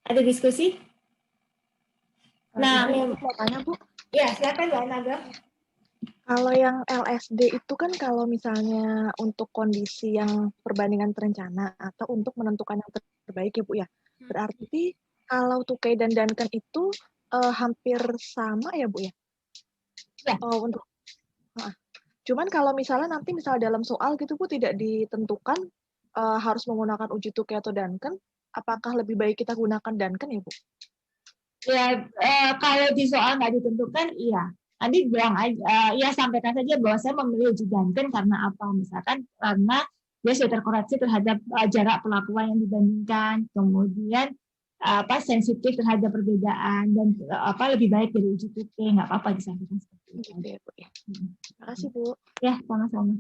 Ada diskusi? Nah, Ibu mau tanya, Bu. Ya, silakan Mbak Naga. Kalau yang LSD itu kan kalau misalnya untuk kondisi yang perbandingan terencana atau untuk menentukan yang terbaik ya Bu ya. Berarti kalau Tukey dan Duncan itu hampir sama ya Bu ya? Ya. Oh, cuman kalau misalnya nanti dalam soal gitu Bu tidak ditentukan harus menggunakan uji Tukey atau Duncan, apakah lebih baik kita gunakan Duncan ya Bu? Ya, kalau di soal nggak ditentukan, iya. Nanti bilang aja, ya sampaikan saja bahwa saya memilih uji Duncan karena apa? Misalkan karena dia sudah terkoreksi terhadap jarak pelakuan yang dibandingkan, kemudian sensitif terhadap perbedaan dan lebih baik dari uji Tukey, nggak apa-apa disampaikan seperti itu. Ya, Bu. Terima kasih Bu. Ya, sama-sama.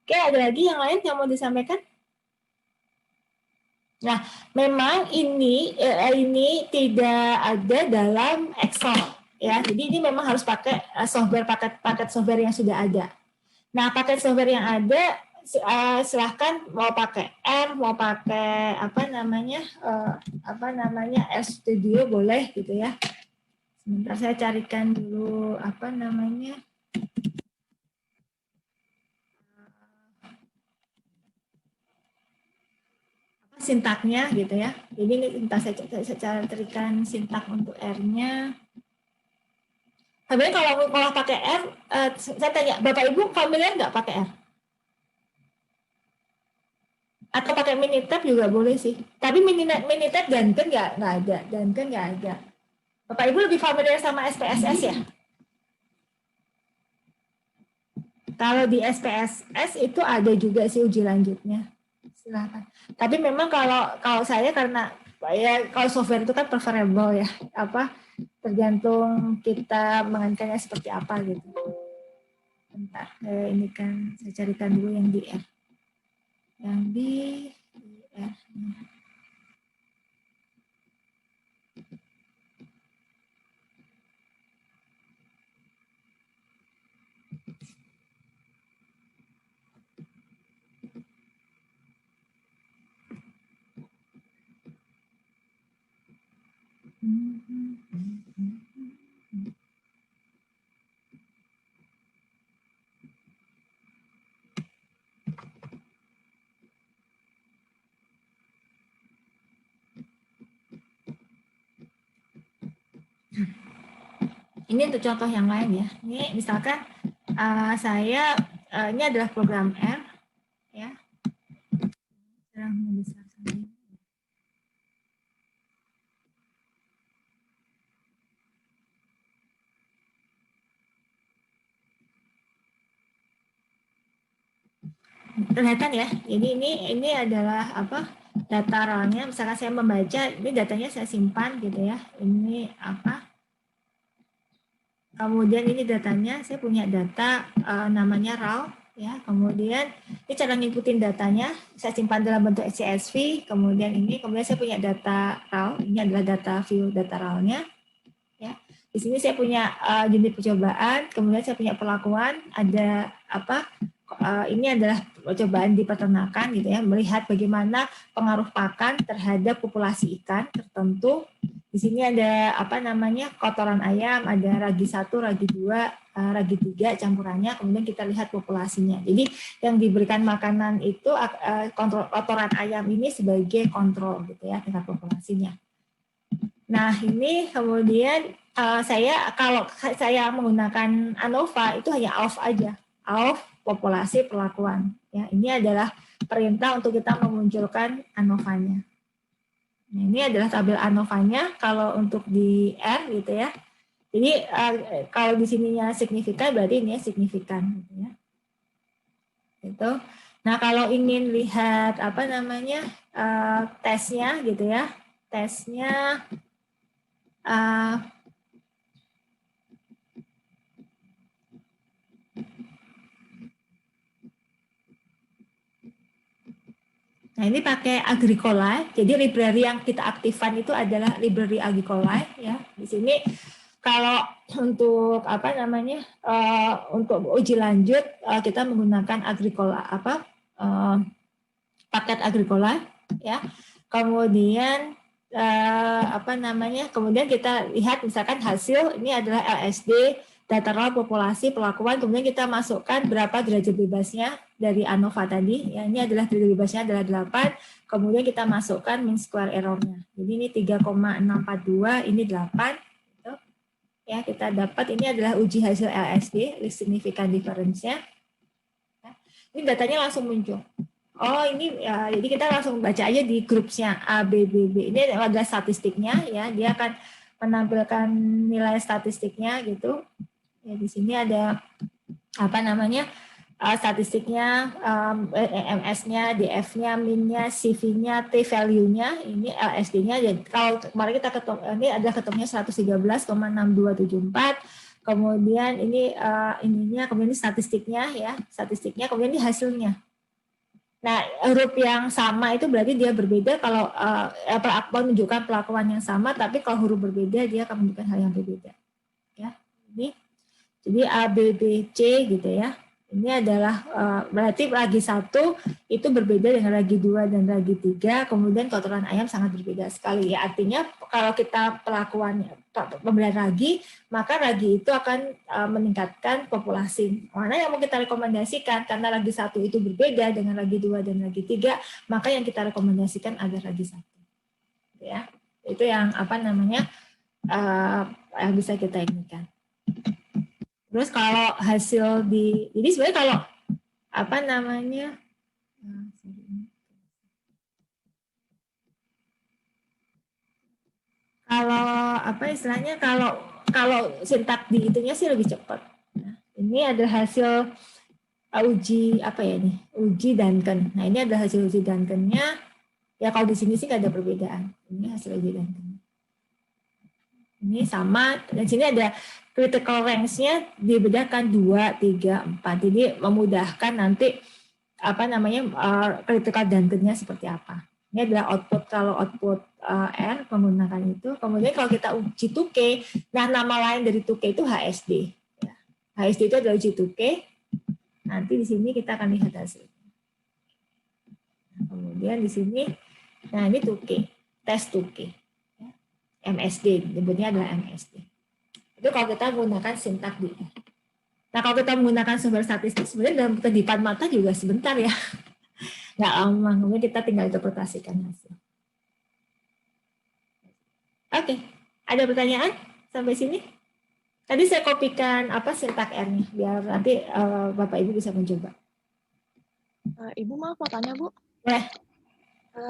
Oke, ada lagi yang lain yang mau disampaikan? Nah, memang ini tidak ada dalam Excel ya. Jadi ini memang harus pakai paket software yang sudah ada. Nah, paket software yang ada silahkan mau pakai R, mau pakai RStudio boleh gitu ya. Sebentar saya carikan dulu sintaknya gitu ya. Jadi entah saya carikan sintak untuk R-nya. Sebenarnya kalau pakai R, saya tanya, Bapak Ibu familiar nggak pakai R? Atau pakai Minitab juga boleh sih. Tapi Minitab Duncan nggak ada. Duncan nggak ada. Bapak Ibu lebih familiar sama SPSS ya? Kalau di SPSS itu ada juga sih uji lanjutnya. Silakan. Tapi memang kalau saya karena ya kalau software itu kan preferable ya, tergantung kita mengaitkannya seperti apa gitu. Bentar, ini kan saya carikan dulu yang di R. Yang di R. Ini untuk contoh yang lain ya. Ini misalkan ini adalah program R ya. Sedang membesar saja. Kelihatan ya. Jadi ini adalah data RAL-nya. Misalkan saya membaca, ini datanya saya simpan gitu ya. Ini kemudian ini datanya, saya punya data namanya RAL ya. Kemudian ini cara ngikutin datanya, saya simpan dalam bentuk CSV. Kemudian saya punya data RAL. Ini adalah data view data RAL-nya. Ya. Di sini saya punya unit percobaan. Kemudian saya punya perlakuan. Ada ini adalah percobaan di peternakan gitu ya, melihat bagaimana pengaruh pakan terhadap populasi ikan tertentu. Di sini ada kotoran ayam, ada ragi 1, ragi 2, ragi 3 campurannya, kemudian kita lihat populasinya. Jadi yang diberikan makanan itu kotoran ayam ini sebagai kontrol gitu ya tingkat populasinya. Nah, ini kemudian kalau saya menggunakan ANOVA itu hanya ALF aja. ALF populasi perlakuan. Ya, ini adalah perintah untuk kita memunculkan ANOVA-nya. Nah, ini adalah tabel ANOVA-nya kalau untuk di R gitu ya. Jadi kalau di sininya signifikan berarti ini signifikan gitu ya. Gitu. Nah, kalau ingin lihat tesnya gitu ya. Tesnya nah, ini pakai Agricola. Jadi library yang kita aktifkan itu adalah library Agricola ya. Di sini kalau untuk untuk uji lanjut kita menggunakan Agricola paket Agricola ya. Kemudian kemudian kita lihat misalkan hasil ini adalah LSD, data raw populasi pelakuan, kemudian kita masukkan berapa derajat bebasnya dari ANOVA tadi, ya ini adalah derajat bebasnya adalah 8, kemudian kita masukkan mean square error-nya. Jadi ini 3,642, ini 8, gitu. Ya kita dapat ini adalah uji hasil LSD, least significant difference-nya. Ini datanya langsung muncul. Oh ini ya, jadi kita langsung baca aja di grupsnya A, B, B, B. Ini adalah statistiknya ya, dia akan menampilkan nilai statistiknya gitu. Ya di sini ada statistiknya, MS-nya, DF-nya, min-nya, CV-nya, T-value-nya, ini LSD-nya. Jadi kalau kemarin kita ketemu, ini adalah ketemunya 113,6274. Kemudian ini kemudian ini statistiknya ya, kemudian ini hasilnya. Nah, huruf yang sama itu berarti dia berbeda kalau menunjukkan pelakuan yang sama, tapi kalau huruf berbeda dia akan menunjukkan hal yang berbeda. Ya, ini jadi A, B, B, C gitu ya. Ini adalah berarti ragi 1 itu berbeda dengan ragi 2 dan ragi 3, kemudian kotoran ayam sangat berbeda sekali. Ya, artinya kalau kita pemberian ragi, maka ragi itu akan meningkatkan populasi. Mana yang mau kita rekomendasikan? Karena ragi 1 itu berbeda dengan ragi 2 dan ragi 3, maka yang kita rekomendasikan adalah ragi 1. Ya, itu yang yang bisa kita inikan. Terus kalau hasil jadi sebenarnya kalau kalau sintak di itunya sih lebih cepat. Nah, ini adalah hasil uji uji Duncan. Nah ini adalah hasil uji Duncan-nya. Ya kalau di sini sih nggak ada perbedaan. Ini hasil uji Duncan. Ini sama, dan sini ada critical range-nya dibedakan 2, 3, 4. Jadi memudahkan nanti critical Duncan-nya seperti apa. Ini adalah output, kalau output R menggunakan itu. Kemudian kalau kita uji 2K, nah nama lain dari 2K itu HSD. Ya. HSD itu adalah uji 2K. Nanti di sini kita akan lihat hasilnya. Nah, kemudian di sini, nah ini 2K, tes 2K. MSD, nyebutnya adalah MSD. Itu kalau kita menggunakan sintak di. Nah kalau kita menggunakan sumber statistik sebenarnya dalam kedipan mata juga sebentar ya, nggak lama, kemudian kita tinggal interpretasikan hasil. Oke, ada pertanyaan sampai sini? Tadi saya kopikan sintak R-nya biar nanti Bapak Ibu bisa mencoba. Ibu maaf mau tanya Bu. Boleh.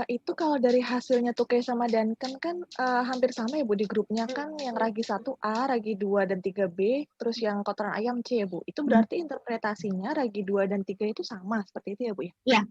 Itu kalau dari hasilnya Tuke sama Duncan kan hampir sama ya Bu di grupnya kan, yang ragi 1A, ragi 2 dan 3B, terus yang kotoran ayam C ya Bu. Itu berarti interpretasinya ragi 2 dan 3 itu sama seperti itu ya Bu ya? Iya,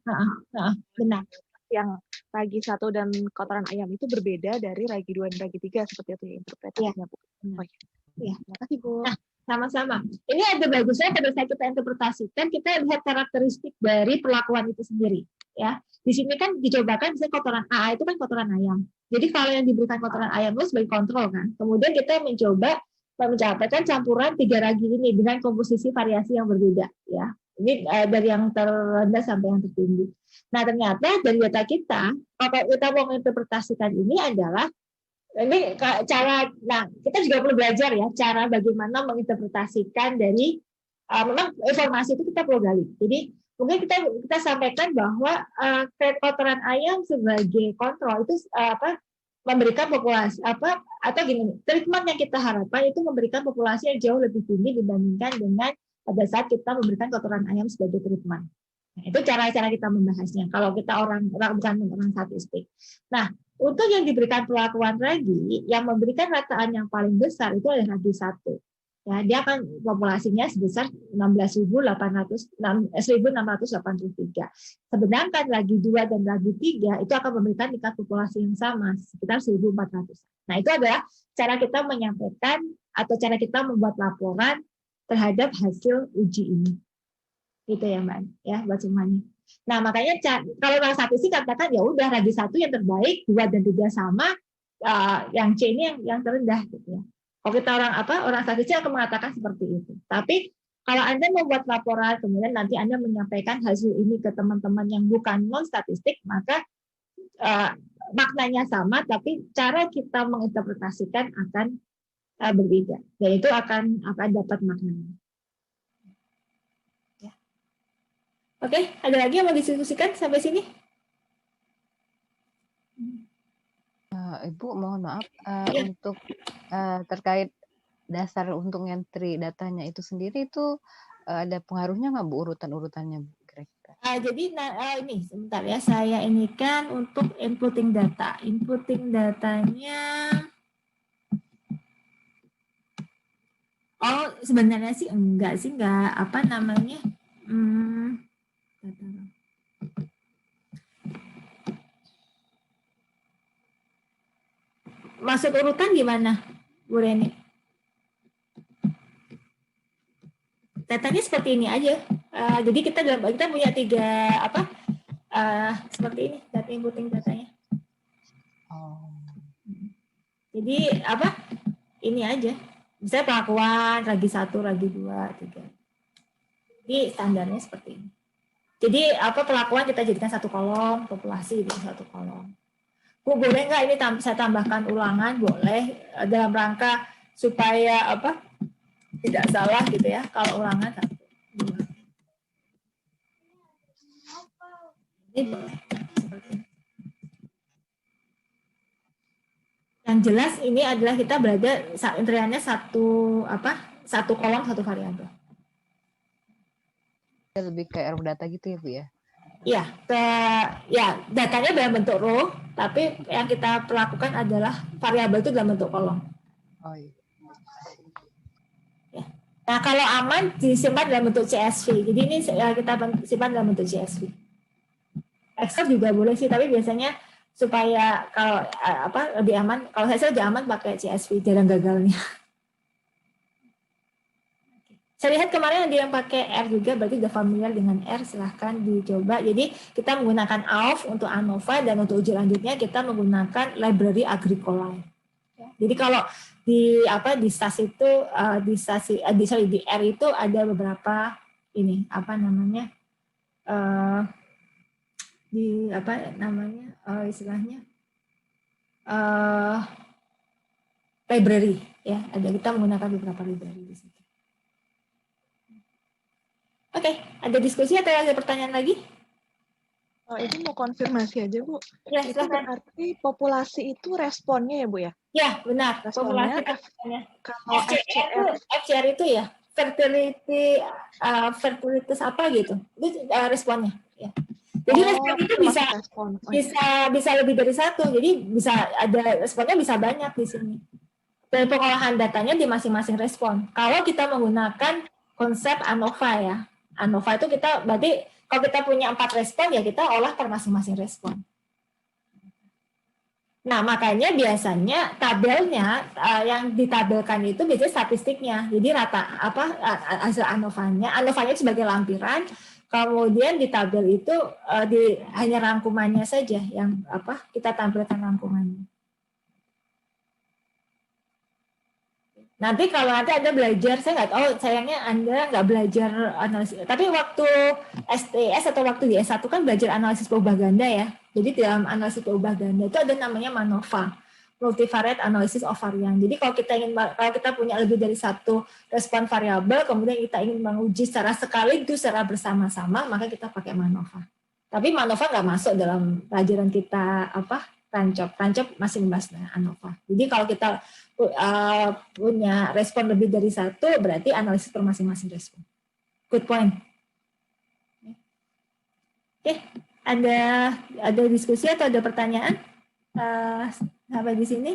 benar. Yang ragi 1 dan kotoran ayam itu berbeda dari ragi 2 dan ragi 3 seperti itu ya interpretasinya Bu. Oh iya. Terima kasih Bu. Nah, sama-sama. Ini ada bagusnya pada saat kita interpretasikan, kita lihat karakteristik dari perlakuan itu sendiri. Ya, di sini kan dicobakan misalnya kotoran A itu kan kotoran ayam. Jadi kalau yang diberikan kotoran ayam itu sebagai kontrol kan. Kemudian kita mencoba mencapaikan campuran 3 ragi ini dengan komposisi variasi yang berbeda. Ya, ini dari yang terendah sampai yang tertinggi. Nah ternyata dari data kita, kalau kita mau menginterpretasikan ini adalah ini cara. Nah kita juga perlu belajar ya cara bagaimana menginterpretasikan dari memang informasi itu kita perlu gali. Jadi mungkin kita sampaikan bahwa kotoran ayam sebagai kontrol itu memberikan populasi atau gini, treatment yang kita harapkan itu memberikan populasi yang jauh lebih tinggi dibandingkan dengan pada saat kita memberikan kotoran ayam sebagai treatment. Nah, itu cara-cara kita membahasnya. Kalau kita bukan orang statistik. Nah, untuk yang diberikan perlakuan ragi, yang memberikan rataan yang paling besar itu adalah ragi 1. Ya, dia akan populasinya sebesar 16.683. Sedangkan ragi 2 dan ragi 3 itu akan memberikan tingkat populasi yang sama, sekitar 1.400. Nah, itu adalah cara kita menyampaikan atau cara kita membuat laporan terhadap hasil uji ini. Gitu ya, Mbak, ya, buat semuanya. Nah, makanya kalau orang statistik katakan ya udah ragi 1 yang terbaik, 2 dan 3 sama, yang C ini yang terendah gitu ya. Kalau kita orang statistik akan mengatakan seperti itu. Tapi kalau Anda membuat laporan, kemudian nanti Anda menyampaikan hasil ini ke teman-teman yang bukan non statistik, maka maknanya sama, tapi cara kita menginterpretasikan akan berbeda, dan itu akan dapat maknanya. Ya. Oke, ada lagi yang mau didiskusikan sampai sini? Ibu mohon maaf untuk terkait dasar untuk entry datanya itu sendiri itu ada pengaruhnya nggak Bu urutan-urutannya Bu? Jadi ini sebentar ya, saya ini kan untuk inputting data. Inputting datanya, sebenarnya sih enggak apa namanya, maksud urutan gimana, Bu Reni? Datanya seperti ini aja. Jadi kita punya 3 seperti ini data inputting datanya. Jadi ini aja. Misalnya pelakuan, ragi 1, ragi 2, 3. Jadi standarnya seperti ini. Jadi pelakuan kita jadikan 1 kolom, populasi di 1 kolom. Bu, boleh nggak ini saya tambahkan ulangan? Boleh, dalam rangka supaya tidak salah gitu ya. Kalau ulangan 1, 2. Ini boleh. Yang jelas ini adalah kita berada intriannya 1 kolom 1 variabel. Lebih ke error data gitu ya Bu ya? Ya, datanya dalam bentuk row, tapi yang kita perlakukan adalah variabel itu dalam bentuk kolom. Oh iya. Ya. Nah, kalau aman disimpan dalam bentuk CSV. Jadi ini kita simpan dalam bentuk CSV. Excel juga boleh sih, tapi biasanya supaya kalau lebih aman, kalau saya lebih aman pakai CSV, jarang gagalnya. Saya lihat kemarin ada yang pakai R juga, berarti sudah familiar dengan R, silahkan dicoba. Jadi kita menggunakan AUF untuk ANOVA, dan untuk uji lanjutnya kita menggunakan library Agricola. Jadi kalau di SAS itu di R itu ada beberapa ini istilahnya library ya, kita menggunakan beberapa library di situ. Oke, ada diskusi atau ada pertanyaan lagi? Ini mau konfirmasi aja Bu. Ya, itu berarti populasi itu responnya ya Bu ya? Ya, benar. Responnya kalau FCR itu ya fertility apa gitu. Itu responnya ya. Jadi respon itu bisa lebih dari 1. Jadi bisa ada responnya, bisa banyak di sini. Dan pengolahan datanya di masing-masing respon. Kalau kita menggunakan konsep ANOVA ya. ANOVA itu kita berarti kalau kita punya 4 respon ya kita olah per masing-masing respon. Nah, makanya biasanya tabelnya yang ditabelkan itu biasanya statistiknya. Jadi rata hasil ANOVA-nya. ANOVA-nya sebagai lampiran, kemudian di tabel itu hanya rangkumannya saja yang kita tampilkan rangkumannya. Nanti kalau nanti Anda belajar, saya nggak tahu, sayangnya Anda nggak belajar analisis. Tapi waktu STS atau waktu di S1 kan belajar analisis peubah ganda ya. Jadi dalam analisis peubah ganda itu ada namanya MANOVA, multivariate analysis of varian. Jadi kalau kita punya lebih dari 1 respon variabel, kemudian kita ingin menguji secara sekaligus, secara bersama-sama, maka kita pakai MANOVA. Tapi MANOVA nggak masuk dalam pelajaran kita Rancop masih membahas ANOVA. Jadi kalau kita punya respon lebih dari 1, berarti analisis per masing-masing respon. Good point. Oke, ada diskusi atau ada pertanyaan sampai di sini?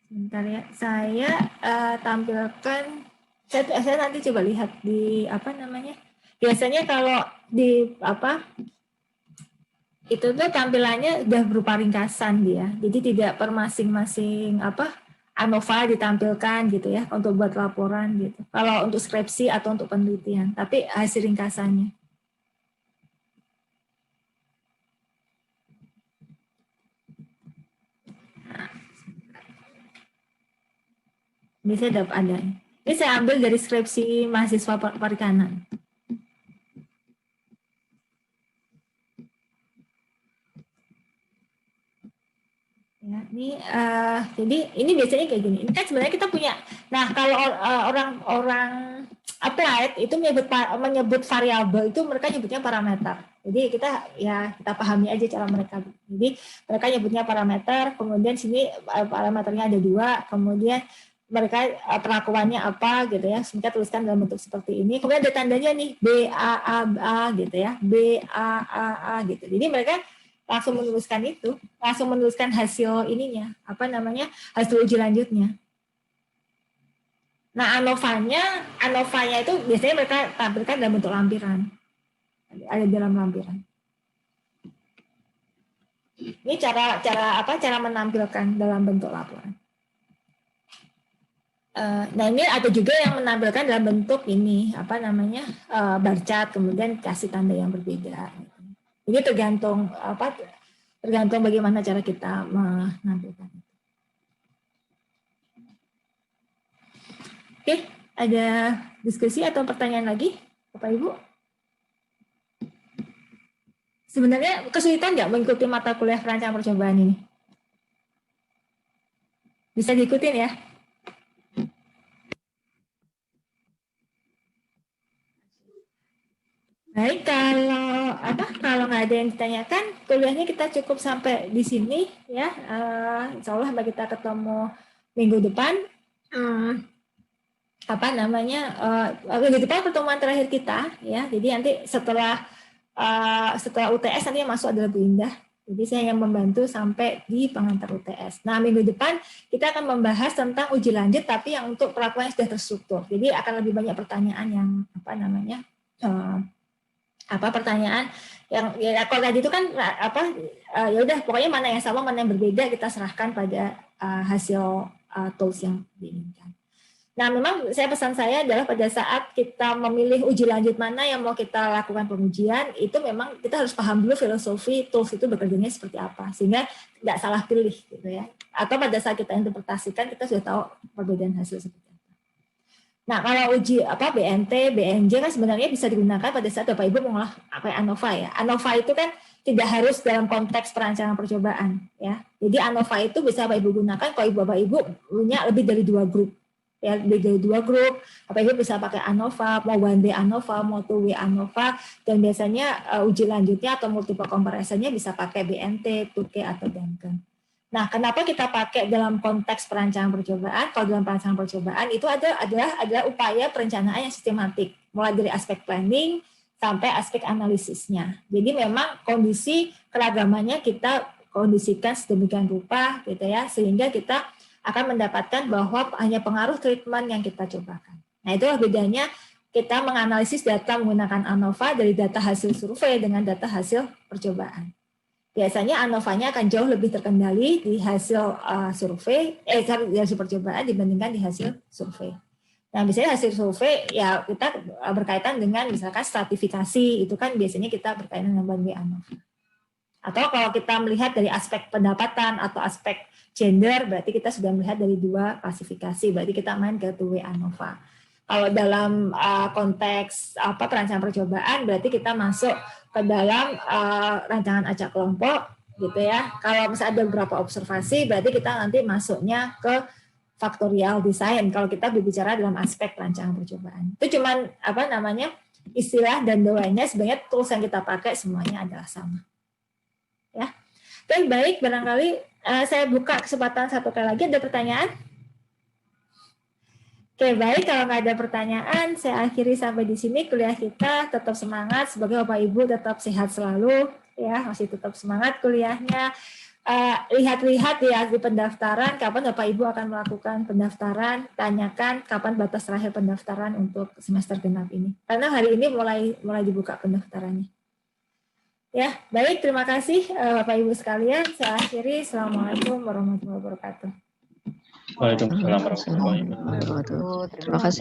Sebentar ya, saya tampilkan. Saya nanti coba lihat di Biasanya kalau di itu tuh tampilannya udah berupa ringkasan dia. Jadi tidak per masing-masing ANOVA ditampilkan gitu ya untuk buat laporan gitu. Kalau untuk skripsi atau untuk penelitian, tapi hasil ringkasannya. Ini saya dapat ada. Ini saya ambil dari skripsi mahasiswa perikanan. Ini jadi ini biasanya kayak gini. Ini kan sebenarnya kita punya. Nah, kalau orang-orang applied itu menyebut variabel itu mereka nyebutnya parameter. Jadi kita pahami aja cara mereka. Jadi mereka nyebutnya parameter, kemudian sini parameternya ada 2, kemudian mereka perlakuannya apa gitu ya. Mereka tuliskan dalam bentuk seperti ini. Kemudian ada tandanya nih BAA gitu ya. BAA gitu. Jadi mereka langsung menuliskan hasil ininya, hasil uji lanjutnya. Nah, ANOVA-nya itu biasanya mereka tampilkan dalam bentuk lampiran. Ada dalam lampiran. Ini cara menampilkan dalam bentuk laporan. Nah, ini ada juga yang menampilkan dalam bentuk ini, bar chart, kemudian kasih tanda yang berbeda. Ini tergantung bagaimana cara kita menampilkan. Oke, ada diskusi atau pertanyaan lagi, Bapak Ibu? Sebenarnya kesulitan nggak mengikuti mata kuliah perancangan percobaan ini? Bisa diikutin ya? Baik, kalau nggak ada yang ditanyakan, kuliahnya kita cukup sampai di sini ya. Insya Allah sampai kita ketemu minggu depan. Minggu depan pertemuan terakhir kita ya. Jadi nanti setelah UTS nanti yang masuk adalah Bu Indah. Jadi saya yang membantu sampai di pengantar UTS. Nah, minggu depan kita akan membahas tentang uji lanjut, tapi yang untuk perlakuan yang sudah terstruktur. Jadi akan lebih banyak pertanyaan yang pertanyaan yang ya kalau tadi itu kan ya udah pokoknya mana yang sama mana yang berbeda kita serahkan pada hasil tools yang diinginkan. Nah, memang pesan saya adalah pada saat kita memilih uji lanjut mana yang mau kita lakukan pengujian, itu memang kita harus paham dulu filosofi tools itu bekerjanya seperti apa sehingga tidak salah pilih gitu ya. Atau pada saat kita interpretasikan kita sudah tahu perbedaan hasil seperti apa. Nah, kalau uji BNT, BNJ kan sebenarnya bisa digunakan pada saat Bapak Ibu mengolah ANOVA ya. ANOVA itu kan tidak harus dalam konteks perancangan percobaan ya. Jadi ANOVA itu bisa Bapak Ibu gunakan kalau Bapak Ibu punya lebih dari 2 grup. Ya, lebih dari 2 grup, Bapak Ibu bisa pakai ANOVA, mau 1W ANOVA, mau 2W ANOVA, dan biasanya uji lanjutnya atau multiple comparison-nya bisa pakai BNT, 2K atau Duncan. Nah, kenapa kita pakai dalam konteks perancangan percobaan? Kalau dalam perancangan percobaan itu adalah upaya perencanaan yang sistematik, mulai dari aspek planning sampai aspek analisisnya. Jadi memang kondisi keragamannya kita kondisikan sedemikian rupa, gitu ya, sehingga kita akan mendapatkan bahwa hanya pengaruh treatment yang kita cobakan. Nah, itulah bedanya kita menganalisis data menggunakan ANOVA dari data hasil survei dengan data hasil percobaan. Biasanya ANOVA-nya akan jauh lebih terkendali di hasil di hasil percobaan dibandingkan di hasil survei. Nah, biasanya hasil survei ya kita berkaitan dengan misalkan stratifikasi, itu kan biasanya kita berkaitan dengan 1W ANOVA. Atau kalau kita melihat dari aspek pendapatan atau aspek gender, berarti kita sudah melihat dari 2 klasifikasi, berarti kita main ke 2W ANOVA. Kalau dalam konteks perancangan percobaan, berarti kita masuk ke dalam rancangan acak kelompok, gitu ya. Kalau misalnya ada beberapa observasi, berarti kita nanti masuknya ke factorial design. Kalau kita berbicara dalam aspek perancangan percobaan, itu cuman istilah dan doanya. Sebenarnya tools yang kita pakai semuanya adalah sama. Ya, oke, baik. Barangkali saya buka kesempatan satu kali lagi. Ada pertanyaan? Oke, baik. Kalau nggak ada pertanyaan, saya akhiri sampai di sini kuliah kita. Tetap semangat. Semoga Bapak Ibu tetap sehat selalu. Ya, masih tetap semangat kuliahnya. Lihat-lihat ya di pendaftaran, kapan Bapak Ibu akan melakukan pendaftaran. Tanyakan kapan batas terakhir pendaftaran untuk semester genap ini. Karena hari ini mulai dibuka pendaftarannya. Ya, baik. Terima kasih Bapak Ibu sekalian. Saya akhiri. Assalamualaikum warahmatullahi wabarakatuh. Waalaikumsalam warahmatullahi wabarakatuh. Terima kasih.